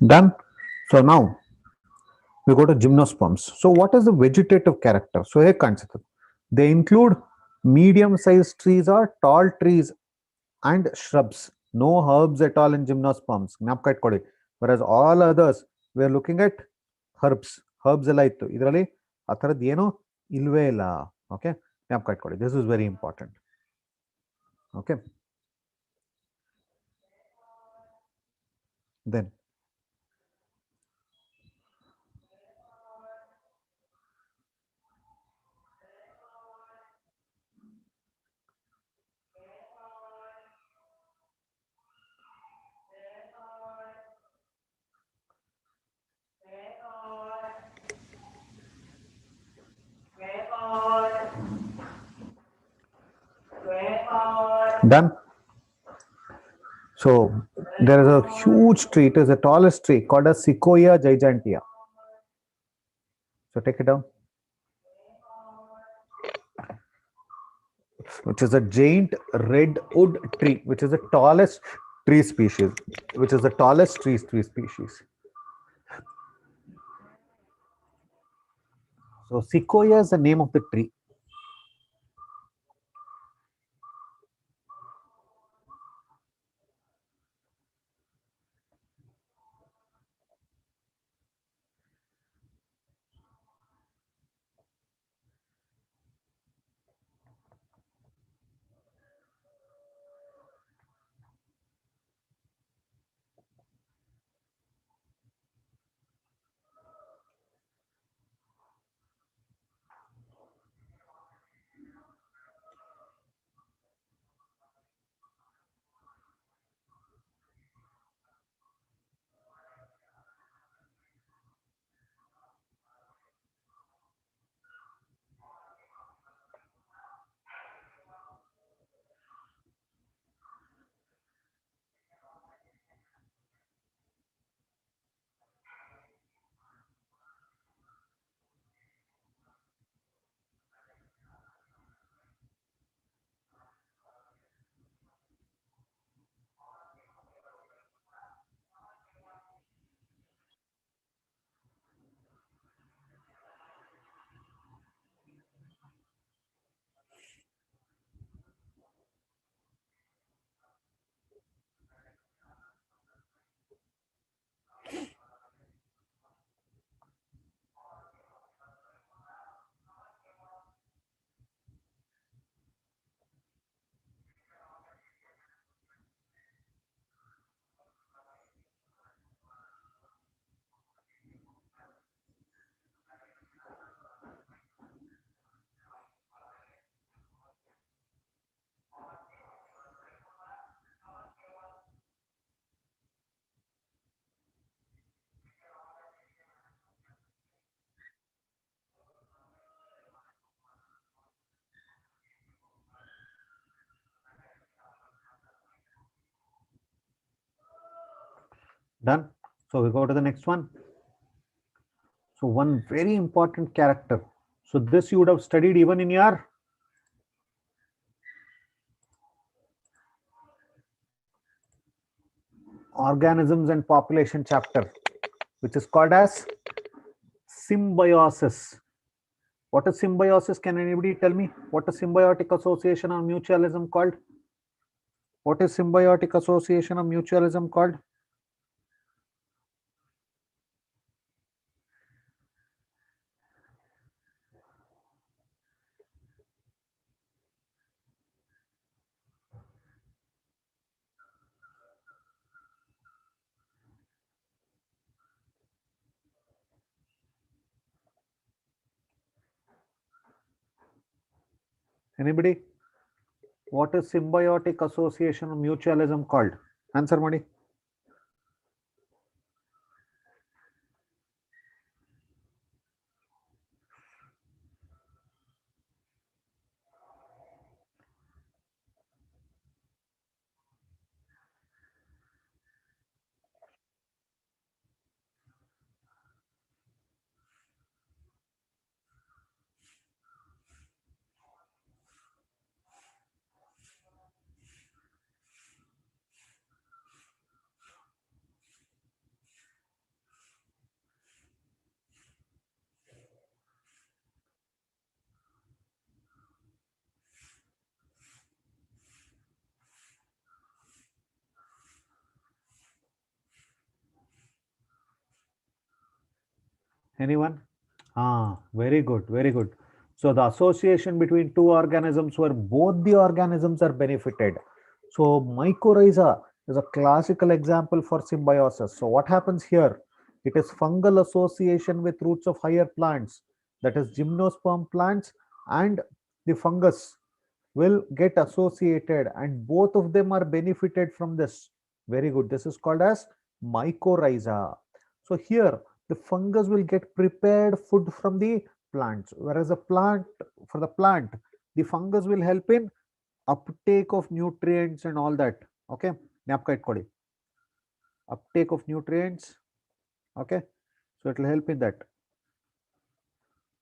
[SPEAKER 2] Done. So now we go to gymnosperms. So what is the vegetative character? So here consider they include medium sized trees or tall trees and shrubs. No herbs at all in gymnosperms. ಜ್ಞಾಪಕ ಇಟ್ಕೊಳ್ಳಿ. Whereas all others we are looking at herbs. Herbs ಎಲ್ಲ ಇತ್ತು, ಇದರಲ್ಲಿ ಆ ಥರದ್ದು ಏನೋ ಇಲ್ವೇ ಇಲ್ಲ. ಓಕೆ, ಜ್ಞಾಪಕ ಇಟ್ಕೊಳ್ಳಿ. This is very important. Okay, then done. So there is a huge tree. It is the tallest tree called as Sequoia gigantea. So take it down. Which is a giant redwood tree, which is the tallest tree species. Which is the tallest tree species. So Sequoia is the name of the tree. Done. So we go to the next one. So one very important character. So this you would have studied even in your organisms and population chapter, which is called as symbiosis. What is symbiosis? Can anybody tell me what is symbiotic association or mutualism called? What is symbiotic association or mutualism called? Anybody? What is symbiotic association or mutualism called? Answer, Modi. Anyone? Very good, very good. So the association between two organisms where both the organisms are benefited. So mycorrhiza is a classical example for symbiosis. So what happens here? It is fungal association with roots of higher plants, that is gymnosperm plants, and the fungus will get associated, and both of them are benefited from this. Very good. This is called as mycorrhiza. So here the fungus will get prepared food from the plants, whereas the plant, for the plant, the fungus will help in uptake of nutrients and all that. Okay, ಜ್ಞಾಪಕ ಇಟ್ಕೊಳ್ಳಿ, uptake of nutrients. Okay, so it will help in that.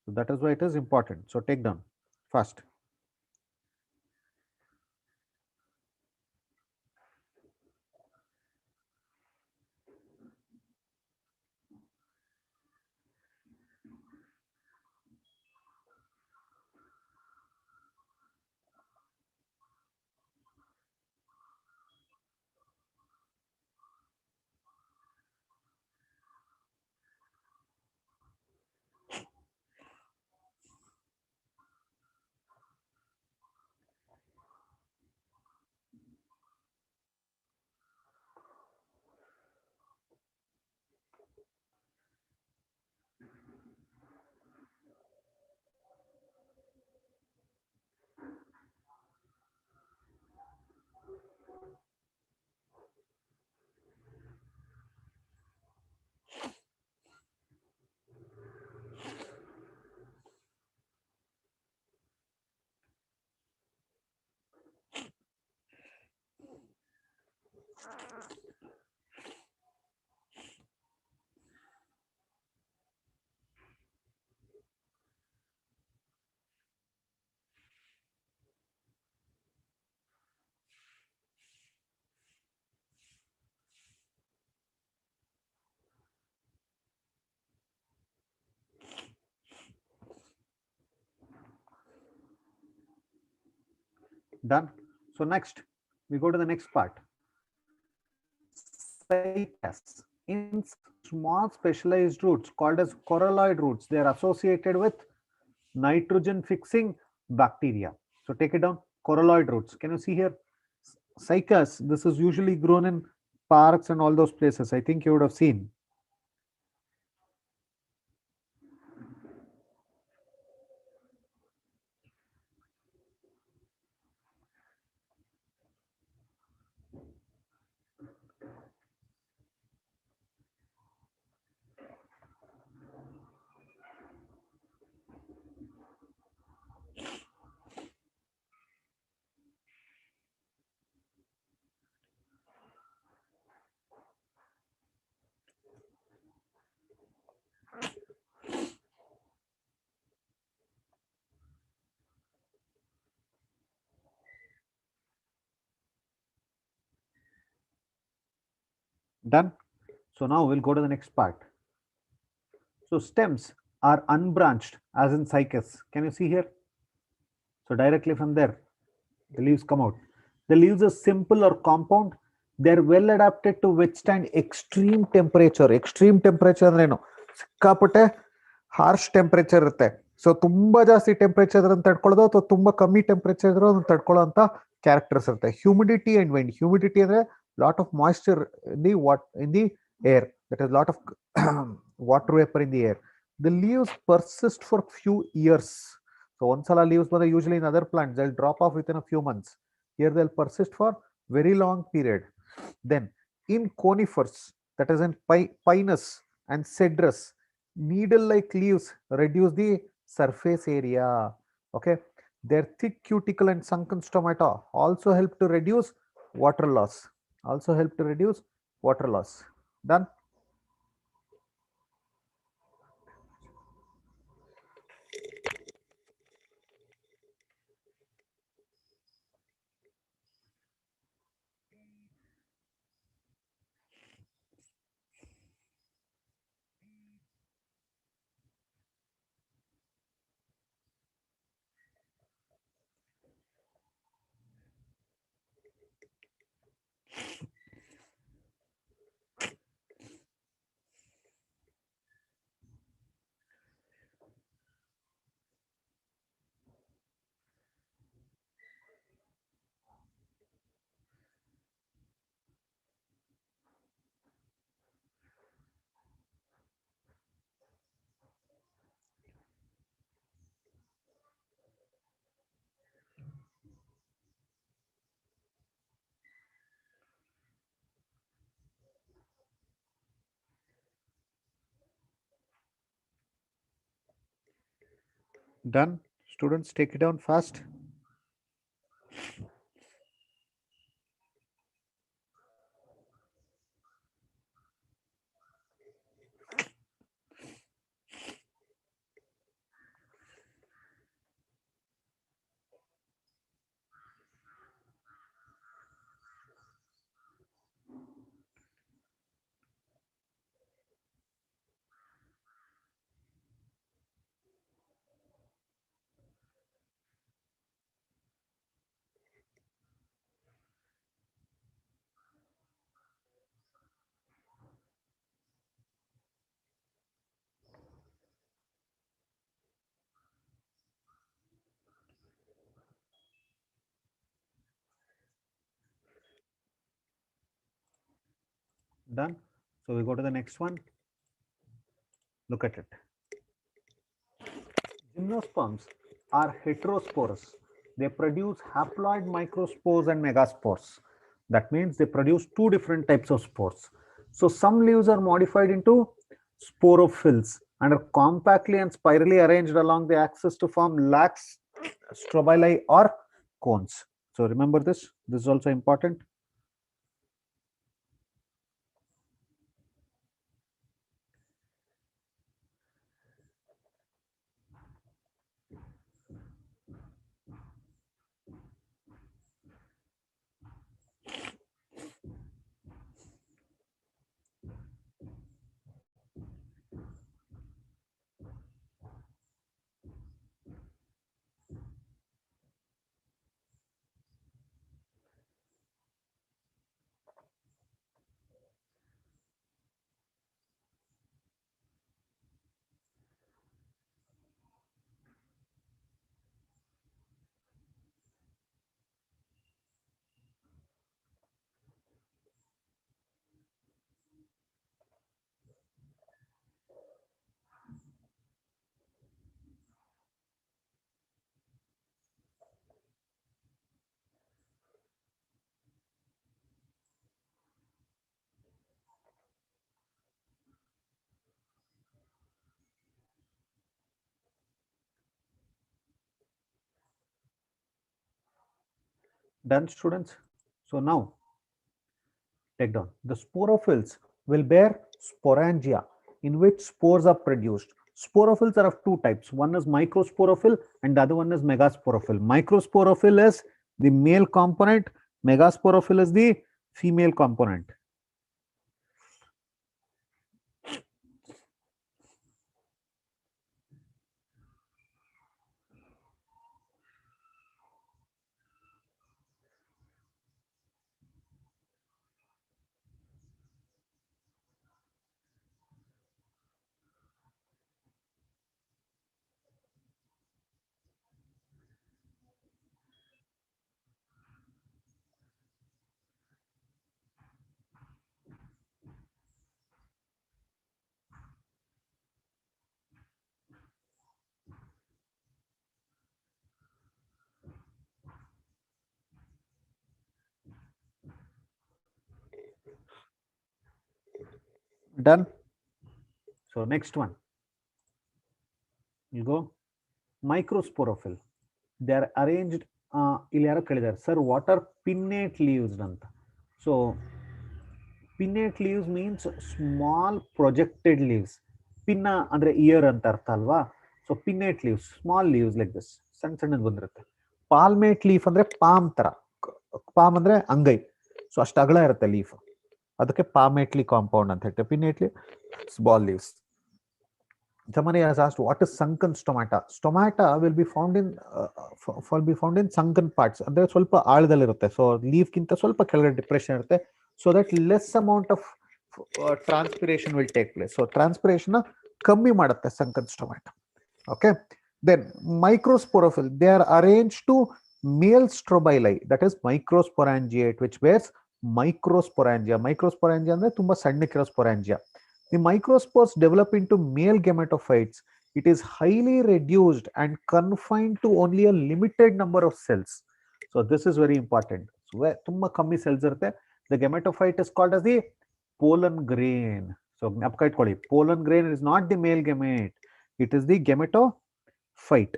[SPEAKER 2] So that is why it is important. So take down fast. Done. So next we go to the next part. Cycas. In small specialized roots called as coralloid roots, they are associated with nitrogen fixing bacteria. So take it down. Coralloid roots. Can you see here? Cycas. This is usually grown in parks and all those places. I think you would have seen. Done. So now we'll go to the next part. So stems are unbranched as in cycas. Can you see here? So directly from there, the leaves come out. The leaves are simple or compound. They are well adapted to withstand extreme temperature. Extreme temperature ಅಂದ್ರೆ ಏನು? ಸಿಕ್ಕಾಪಟ್ಟೆ harsh temperature ಇರುತ್ತೆ. So ತುಂಬಾ ಜಾಸ್ತಿ temperature ಅದನ್ನು ತಡ್ಕೊಳ್ಳೋದು ಅಥವಾ ತುಂಬಾ ಕಮ್ಮಿ ಟೆಂಪರೇಚರ್ ಇದ್ರೂ ಅದನ್ನು ತಡ್ಕೊಳ್ಳೋ ಅಂತ ಕ್ಯಾರೆಕ್ಟರ್ಸ್ ಇರುತ್ತೆ. Humidity and wind. ಹ್ಯೂಮಿಡಿಟಿ ಅಂದ್ರೆ lot of moisture in the air. That is lot of water vapor in the air. The leaves persist for few years. So once leaves, but usually in other plants they'll drop off within a few months. Here they'll persist for very long period. Then in conifers, that is in pinus and cedrus, needle-like leaves reduce the surface area. Okay, their thick cuticle and sunken stomata also help to reduce water loss. Also help to reduce water loss. Done. Done. Students, take it down fast. Done. So we go to the next one. Look at it. Gymnosperms are heterosporous. They produce haploid microspores and megaspores. That means they produce two different types of spores. So some leaves are modified into sporophylls and are compactly and spirally arranged along the axis to form lax strobili or cones. So remember this. This is also important. Done, students. So now take down. The sporophylls will bear sporangia, in which spores are produced. Sporophylls are of two types. One is microsporophyll and the other one is megasporophyll. Microsporophyll is the male component, megasporophyll is the female component. Done. So next one, you go microsporophyll. They are arranged. ಇಲ್ಲಿ ಯಾರೋ ಕೇಳಿದ್ದಾರೆ sir what are pinnate leaves ಅಂತ. So pinnate leaves means small projected leaves. Pinna ಅಂದ್ರೆ ear ಅಂತ ಅರ್ಥ ಅಲ್ವಾ. So pinnate leaves small leaves like this, ಸಣ್ಣ ಸಣ್ಣದು ಬಂದಿರುತ್ತೆ. ಪಾಲ್ಮೇಟ್ ಲೀಫ್ ಅಂದ್ರೆ ಪಾಮ್ ತರ, ಪಾಮ್ ಅಂದ್ರೆ ಅಂಗೈ, ಸೊ ಅಷ್ಟು ಅಗಲ ಇರುತ್ತೆ ಲೀಫ್, ಅದಕ್ಕೆ ಪಾಮೇಟ್ಲಿ ಕಾಂಪೌಂಡ್ ಅಂತ ಹೇಳ್ತೇವೆ. Pinnately small leaves. Somebody has asked what is sunken stomata. Stomata will be found in sunken parts. ಅಂದ್ರೆ ಸ್ವಲ್ಪ ಆಳದಲ್ಲಿರುತ್ತೆ. ಸೊ ಲೀಫ್ ಗಿಂತ ಸ್ವಲ್ಪ ಕೆಳಗಡೆ ಡಿಪ್ರೆಷನ್ ಇರುತ್ತೆ. So that less amount of transpiration will take place. So transpiration ಕಮ್ಮಿ ಮಾಡುತ್ತೆ sunken stomata. Okay. Then microsporophyll, they are arranged to male strobili, that is microsporangiate, which bears microsporangia. Microsporangia ಅಂದ್ರೆ ತುಂಬಾ ಸಣ್ಣಕ್ಕಿರೋ sporangia. The microspores develop into male gametophytes. It is highly reduced and confined to only a limited number of cells. So this is very important. So tumma kammi cells irutte. The gametophyte is called as the pollen grain. So gnapka itkoli, pollen grain is not the male gamete, it is the gametophyte.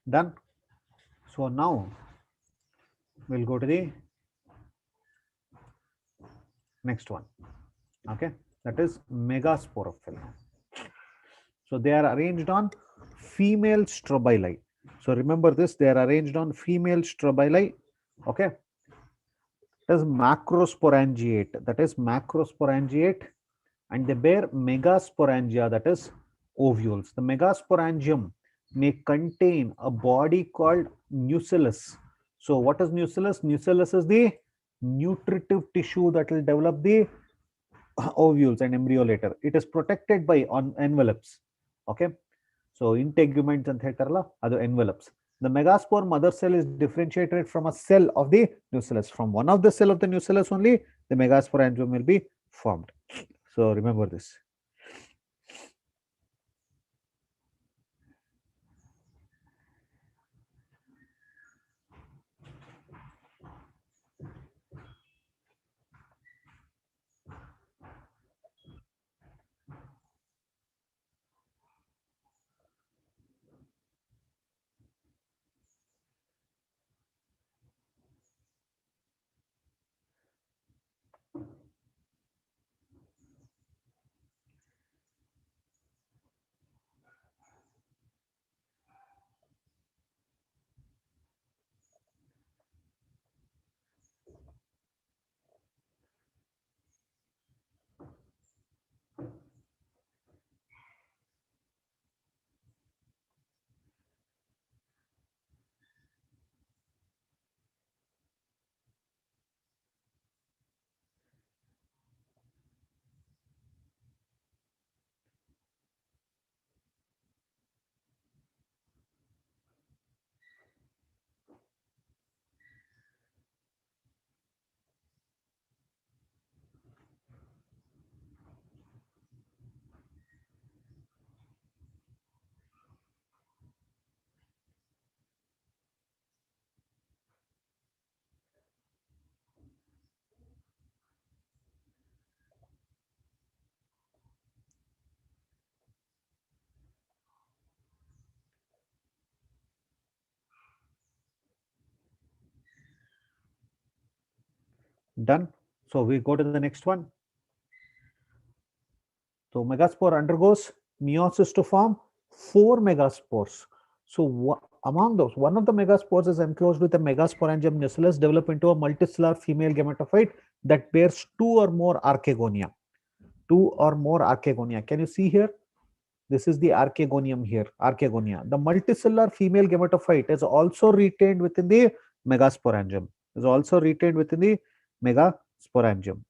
[SPEAKER 2] Done. So now we'll go to the next one. Okay, that is megasporophyll. So they are arranged on female strobili. So remember this, they are arranged on female strobili. Okay, that is macrosporangiate. That is macrosporangiate, and they bear megasporangia. That is ovules. The megasporangium may contain a body called nucellus. So what is nucellus? Nucellus is the nutritive tissue that will develop the ovules and embryo later. It is protected by envelopes. Okay, so integuments and ಹೇಳ್ತಾರಲ್ಲ ಅದು envelopes. The megaspore mother cell is differentiated from a cell of the nucellus. From one of the cell of the nucellus only, the megasporangium will be formed. So remember this. Done. So we go to the next one. So megaspore undergoes meiosis to form 4 megaspores. So among those, one of the megaspores is enclosed with a megasporangium nucellus, develop into a multicellular female gametophyte that bears 2 or more archegonia. 2 or more archegonia. Can you see here? This is the archegonium here, archegonia. The multicellular female gametophyte is also retained within the megasporangium. Is also retained within the megasporangium.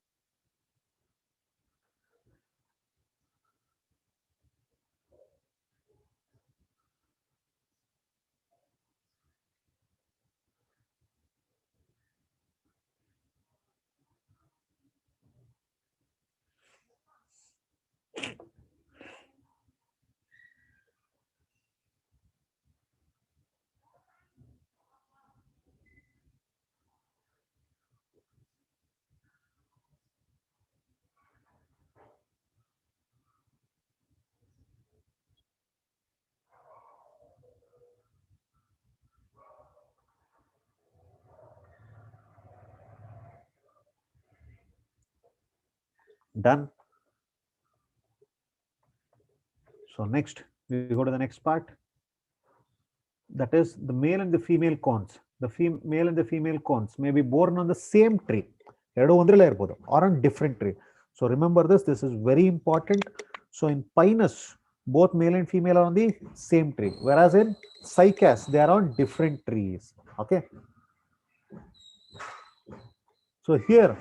[SPEAKER 2] Done. So next, we go to the next part. That is the male and the female cones. The male and the female cones may be born on the same tree or on different tree. So remember this. This is very important. So in Pinus, both male and female are on the same tree, whereas in Cycas, they are on different trees. Okay. So here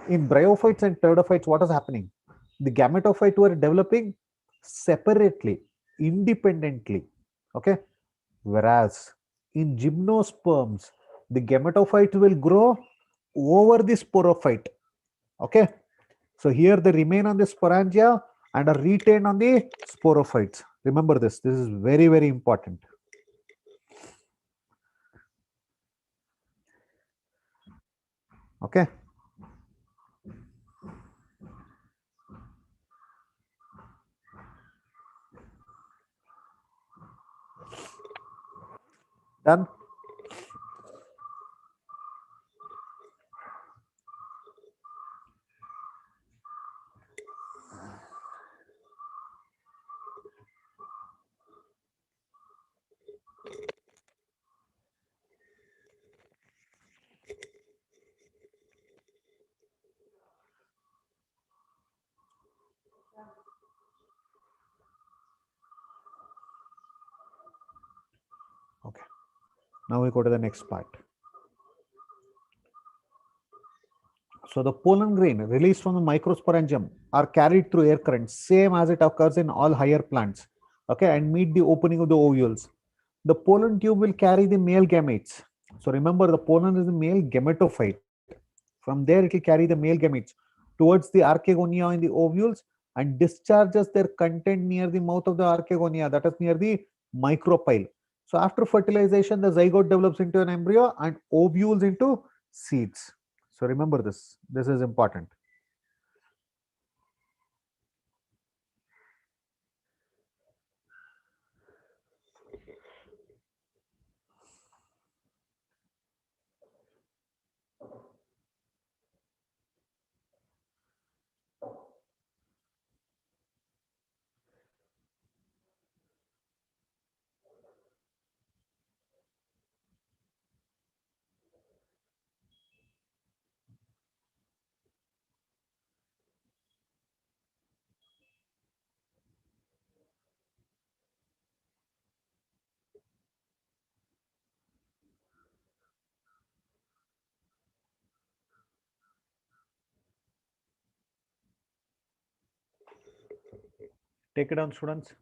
[SPEAKER 2] in Bryophytes and Pteridophytes, what is happening? The gametophyte were developing separately, independently. Okay. Whereas in Gymnosperms, the gametophyte will grow over the sporophyte. Okay. So here they remain on the sporangia and are retained on the sporophytes. Remember this. This is very, very important. Okay. Done. Okay. Now we go to the next part. So the pollen grain released from the microsporangium are carried through air currents, same as it occurs in all higher plants. Okay, and meet the opening of the ovules. The pollen tube will carry the male gametes. So remember, the pollen is the male gametophyte. From there, it will carry the male gametes towards the archegonia in the ovules and discharges their content near the mouth of the archegonia, that is near the micropyle. So after fertilization, the zygote develops into an embryo and ovules into seeds. So remember this. This is important. Take it down, students.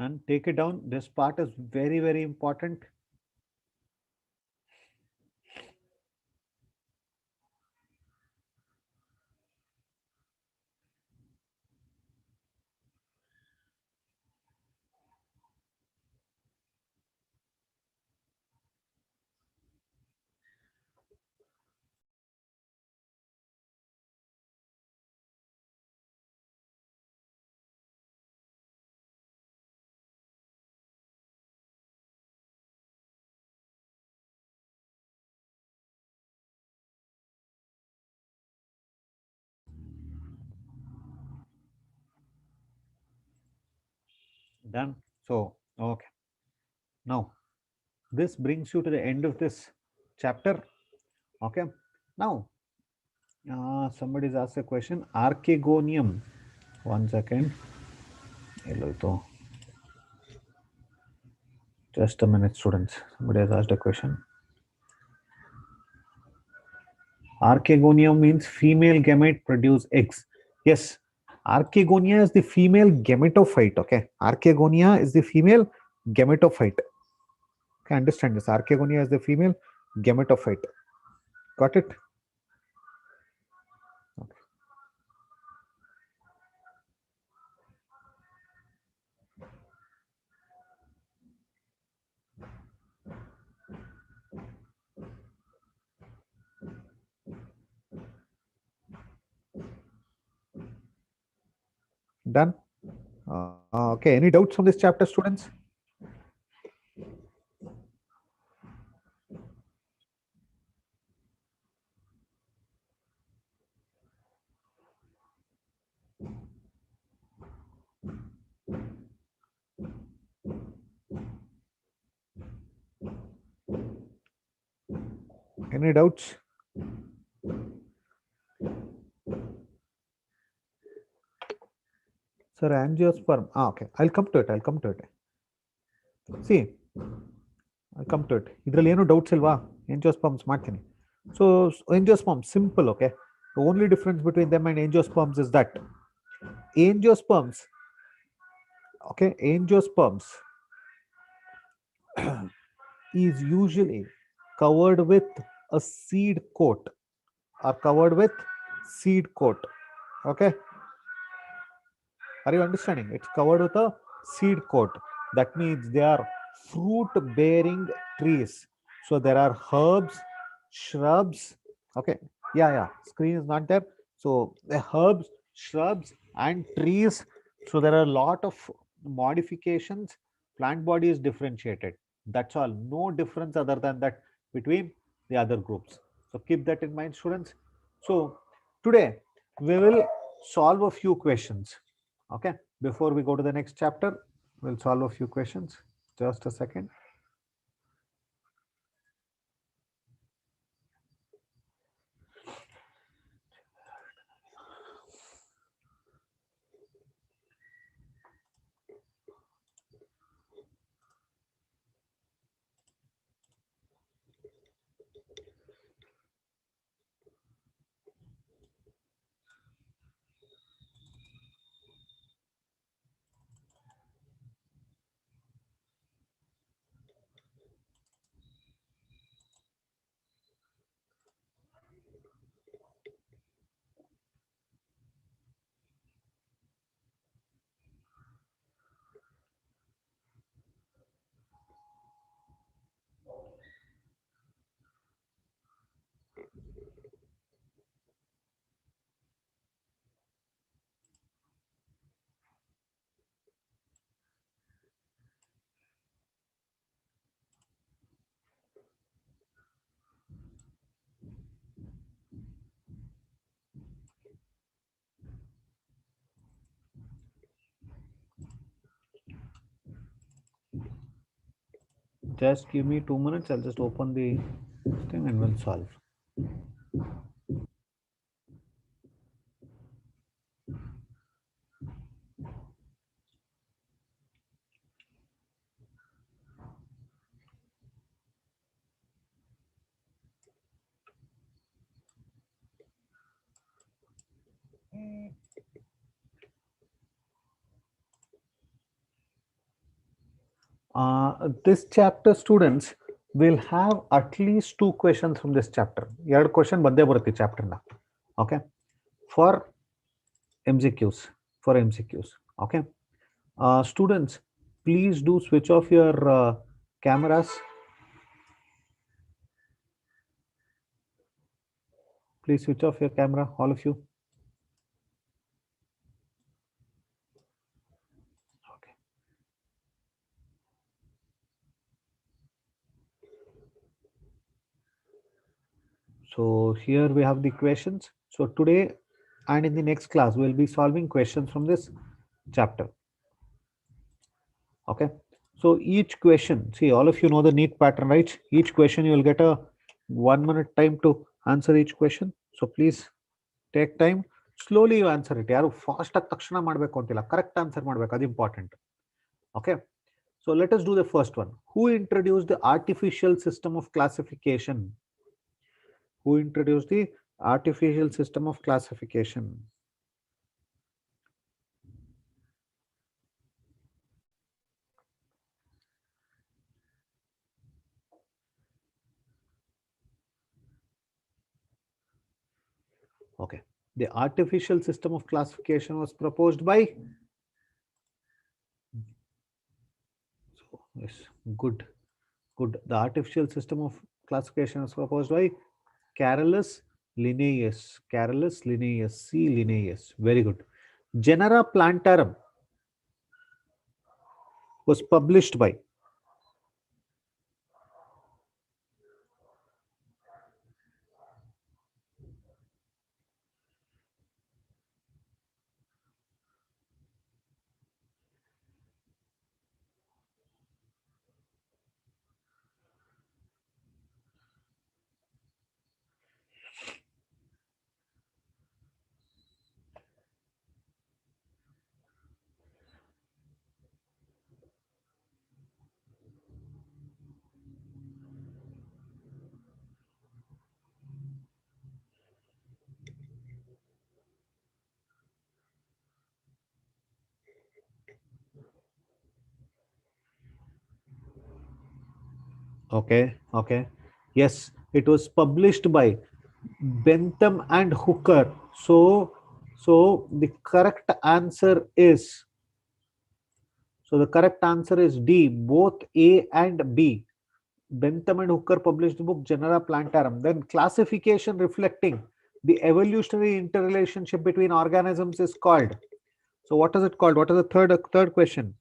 [SPEAKER 2] And take it down. This part is very, very important. Done. So, okay. Now, this brings you to the end of this chapter. Okay. Now, somebody's asked a question. Archegonium One second. Just a minute, students. Somebody has asked a question. Archegonia means female gamete produce eggs. Yes, Archegonia is the female gametophyte. Okay, Archegonia is the female gametophyte. Okay, understand this. Archegonia is the female gametophyte. Got it? Okay. Done? Okay, any doubts on this chapter, students? Any doubts? Sir, angiosperm. Okay, I'll come to it. I'll come to it. See, I'll come to it. ಇದರಲ್ಲಿ ಏನು doubts ಇಲ್ವಾ? Angiosperms ಮಾಡ್ತೀನಿ. So angiosperms simple, okay? The only difference between them and angiosperms is that angiosperms, okay, angiosperms is usually covered with a seed coat or covered with seed coat. Okay, are you understanding? It's covered with a seed coat. That means they are fruit bearing trees. So there are herbs, shrubs. Okay, yeah, screen is not there. So the herbs, shrubs and trees. So there are a lot of modifications. Plant body is differentiated. That's all. No difference other than that between the other groups. So keep that in mind, students. So today we will solve a few questions. Okay, before we go to the next chapter, we'll solve a few questions. Just a second. Just give me 2 minutes. I'll just open the thing and we'll solve. This chapter, students, will have at least 2 questions from this chapter. ಎರಡು question ಬಂದೇ ಬರುತ್ತೆ chapter na. Okay, for MCQs. For MCQs. Okay, students, please do switch off your cameras. Please switch off your camera, all of you. Okay. So here we have the questions. So today and in the next class, we'll be solving questions from this chapter. Okay. So each question, see, all of you know the neat pattern, right? Each question you will get a 1 minute time to answer each question. So please take time Slowly you answer it. ಯಾರು fast ಆಗಿ ತಕ್ಷಣ ಮಾಡಬೇಕು ಅಂತಿಲ್ಲ, correct answer ಮಾಡಬೇಕು, ಅದು important. Okay, so let us do the first one. Who introduced the artificial system of classification? Who introduced the artificial system of classification? Okay, the artificial system of classification was proposed by, so yes, good. The artificial system of classification was proposed by Carolus Linnaeus. Carolus Linnaeus, C. Linnaeus. Very good. Genera Plantarum was published by, okay, yes, it was published by Bentham and Hooker. So the correct answer is, so the correct answer is D, both A and B. Bentham and Hooker published the book Genera Plantarum. Then classification reflecting the evolutionary interrelationship between organisms is called. So what is it called? What is the third question?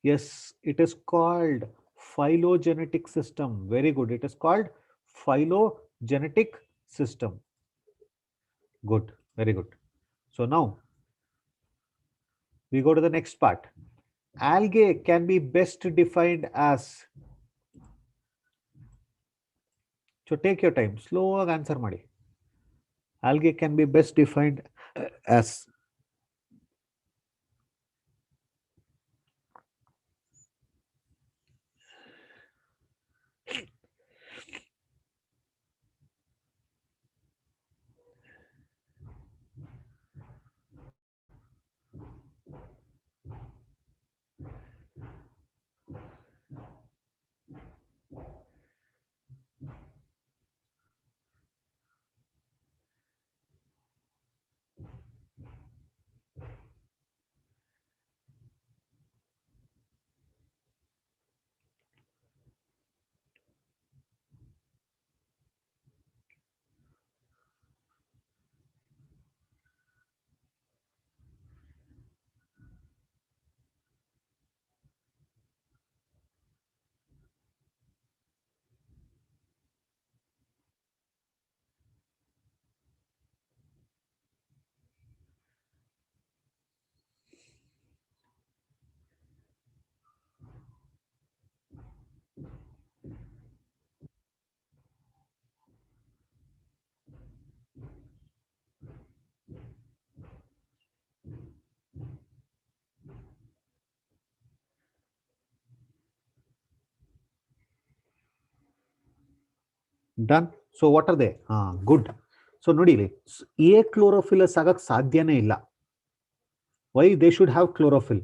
[SPEAKER 2] Yes, it is called phylogenetic system. Very good. It is called phylogenetic system. Good. Very good. So now we go to the next part. Algae can be best defined as. So take your time. Slow answer ಮಾಡಿ. Algae can be best defined as. Done. So what are they? Good. So ನೋಡಿ ಇಲ್ಲಿ A chlorophyllus ಆಗಕ್ಕೆ ಸಾಧ್ಯನೇ ಇಲ್ಲ. Why they should have chlorophyll?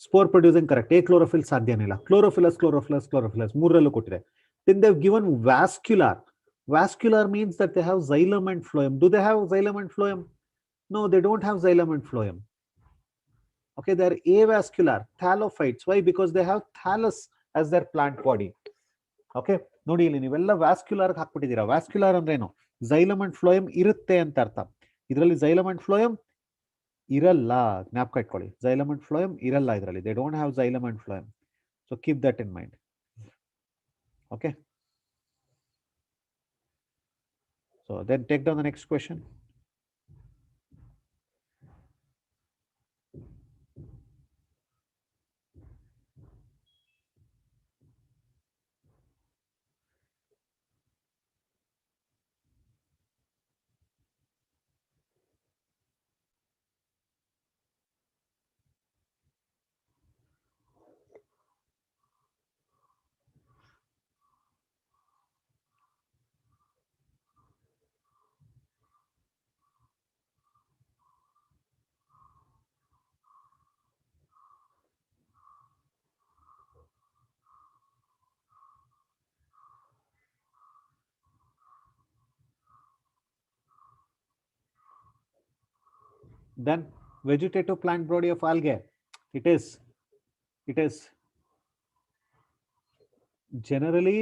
[SPEAKER 2] Spore producing correct. A chlorophyll ಸಾಧ್ಯನೇ ಇಲ್ಲ. Chlorophyllus ಮೂರರಲ್ಲೂ ಕೊಟ್ಟಿದೆ. Then they've given vascular. Vascular means that they have xylem and phloem. Do they have xylem and phloem? No, they don't have xylem and phloem. Okay, they are avascular. Thallophytes. Why? Because they have thallus as their plant body. Okay ನೋಡಿ ಇಲ್ಲಿ ನೀವೆಲ್ಲ vascular ಹಾಕ್ಬಿಟ್ಟಿದ್ದೀರಾ. Vascular ಅಂದ್ರೆ ಏನು? xylem and phloem ಇರುತ್ತೆ ಅಂತ ಅರ್ಥ. ಇದರಲ್ಲಿ xylem and phloem ಇರಲ್ಲ, ಜ್ಞಾಪಕ ಇಟ್ಕೊಳ್ಳಿ. xylem and phloem ಇರಲ್ಲ ಇದರಲ್ಲಿ. They don't have xylem and phloem. So keep that in mind. Okay. So then take down the next question. Then vegetative plant body of algae, it is generally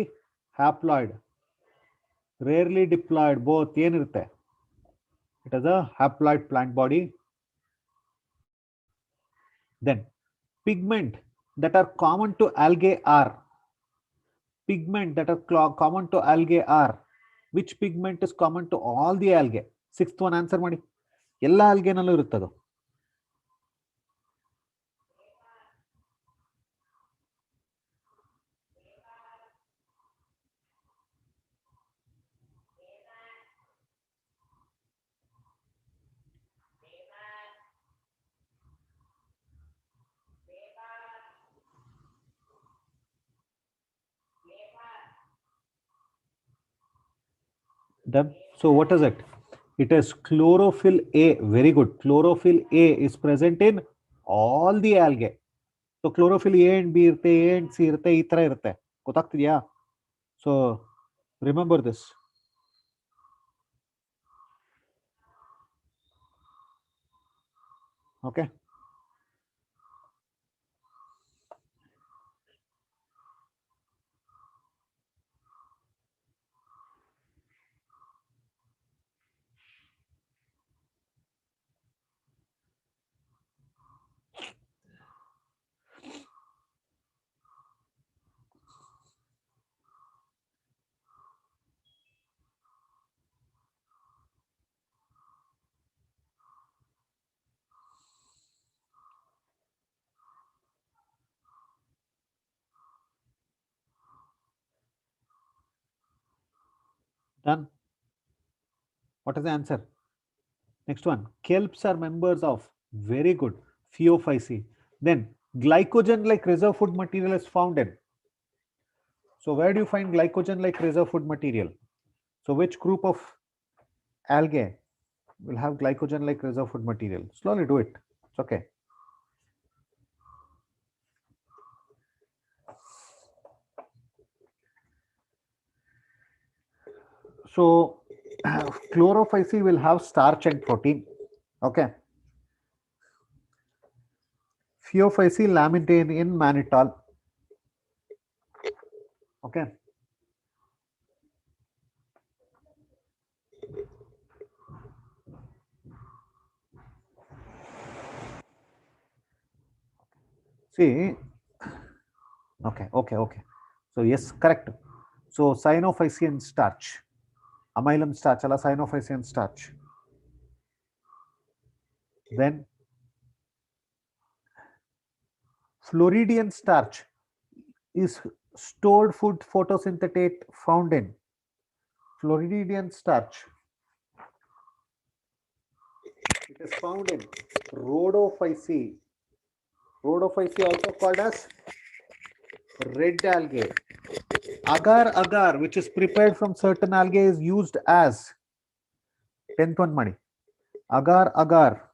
[SPEAKER 2] haploid, rarely diploid, both ಏನಿರುತ್ತೆ. It is a haploid plant body. Then pigment that are common to algae are which pigment is common to all the algae? Sixth one answer ಮಾಡಿ. ಎಲ್ಲ algae-ನಲ್ಲೂ ಇರುತ್ತದು. So what is it? It is chlorophyll A. Very good. Chlorophyll A is present in all the algae. So chlorophyll A and B ಇರುತ್ತೆ, A and C ಇರುತ್ತೆ, ಈ ತರ ಇರುತ್ತೆ. ಗೊತ್ತಾಗ್ತಿದ್ಯಾ? So remember this. Okay. Done. What is the answer? Next one. Kelps are members of, very good, Phaeophyce. Then glycogen like reserve food material is found in. So where do you find glycogen like reserve food material? So which group of algae will have glycogen like reserve food material? Slowly do it. It's okay. So Chlorophyce will have starch and protein. Okay. Phaeophyce lamintane in mannitol. Okay. See, okay. So yes, correct. So cyanophycean starch, amylum starch, ala cyanophycean starch. Then Floridian starch is stored food photosynthetate found in. Floridian starch, it is found in Rhodophyce. Rhodophyce also called as red algae. Agar, which is prepared from certain algae, is used as 10th one money. Agar.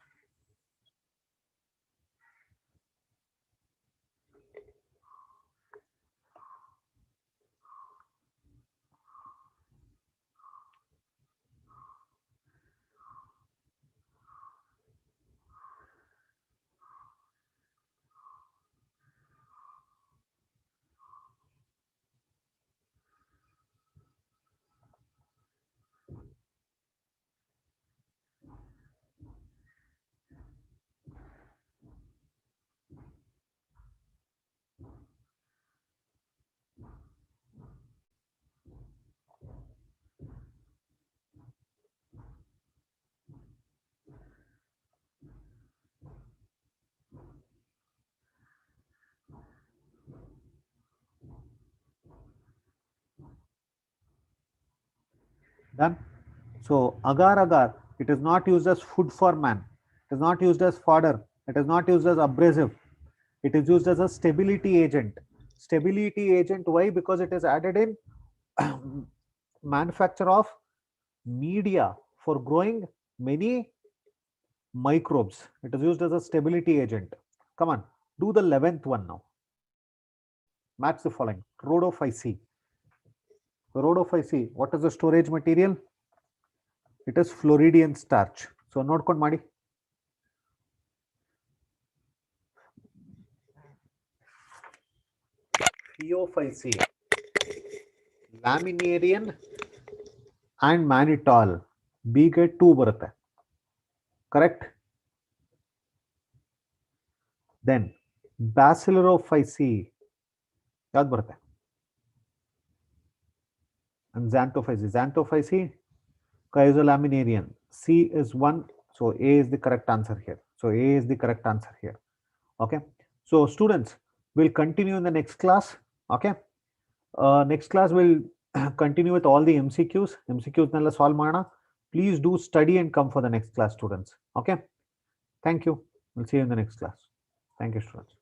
[SPEAKER 2] Done. So agar, it is not used as food for man. It is not used as fodder. It is not used as abrasive. It is used as a stability agent. Stability agent, why? Because it is added in manufacture of media for growing many microbes. It is used as a stability agent. Come on, do the 11th one now. Match the following. Rhodophyce. Rhodophyce, what is the storage material? It is Floridian starch. So note code ಮಾಡಿ. Bryophytes, laminarian and mannitol. B ಗೆ 2 ಬರುತ್ತೆ. Correct? Then Basilorophytes ಯಾವ್ದು ಬರುತ್ತೆ? And Xanthophytes, Chrysolaminarian. C is 1, so A is the correct answer here. So A is the correct answer here. Okay. So students, we'll continue in the next class. Okay. Next class we'll continue with all the MCQs. MCQs nalla solve ಮಾಡೋಣ. Please do study and come for the next class, students. Okay. Thank you. We'll see you in the next class. Thank you, students.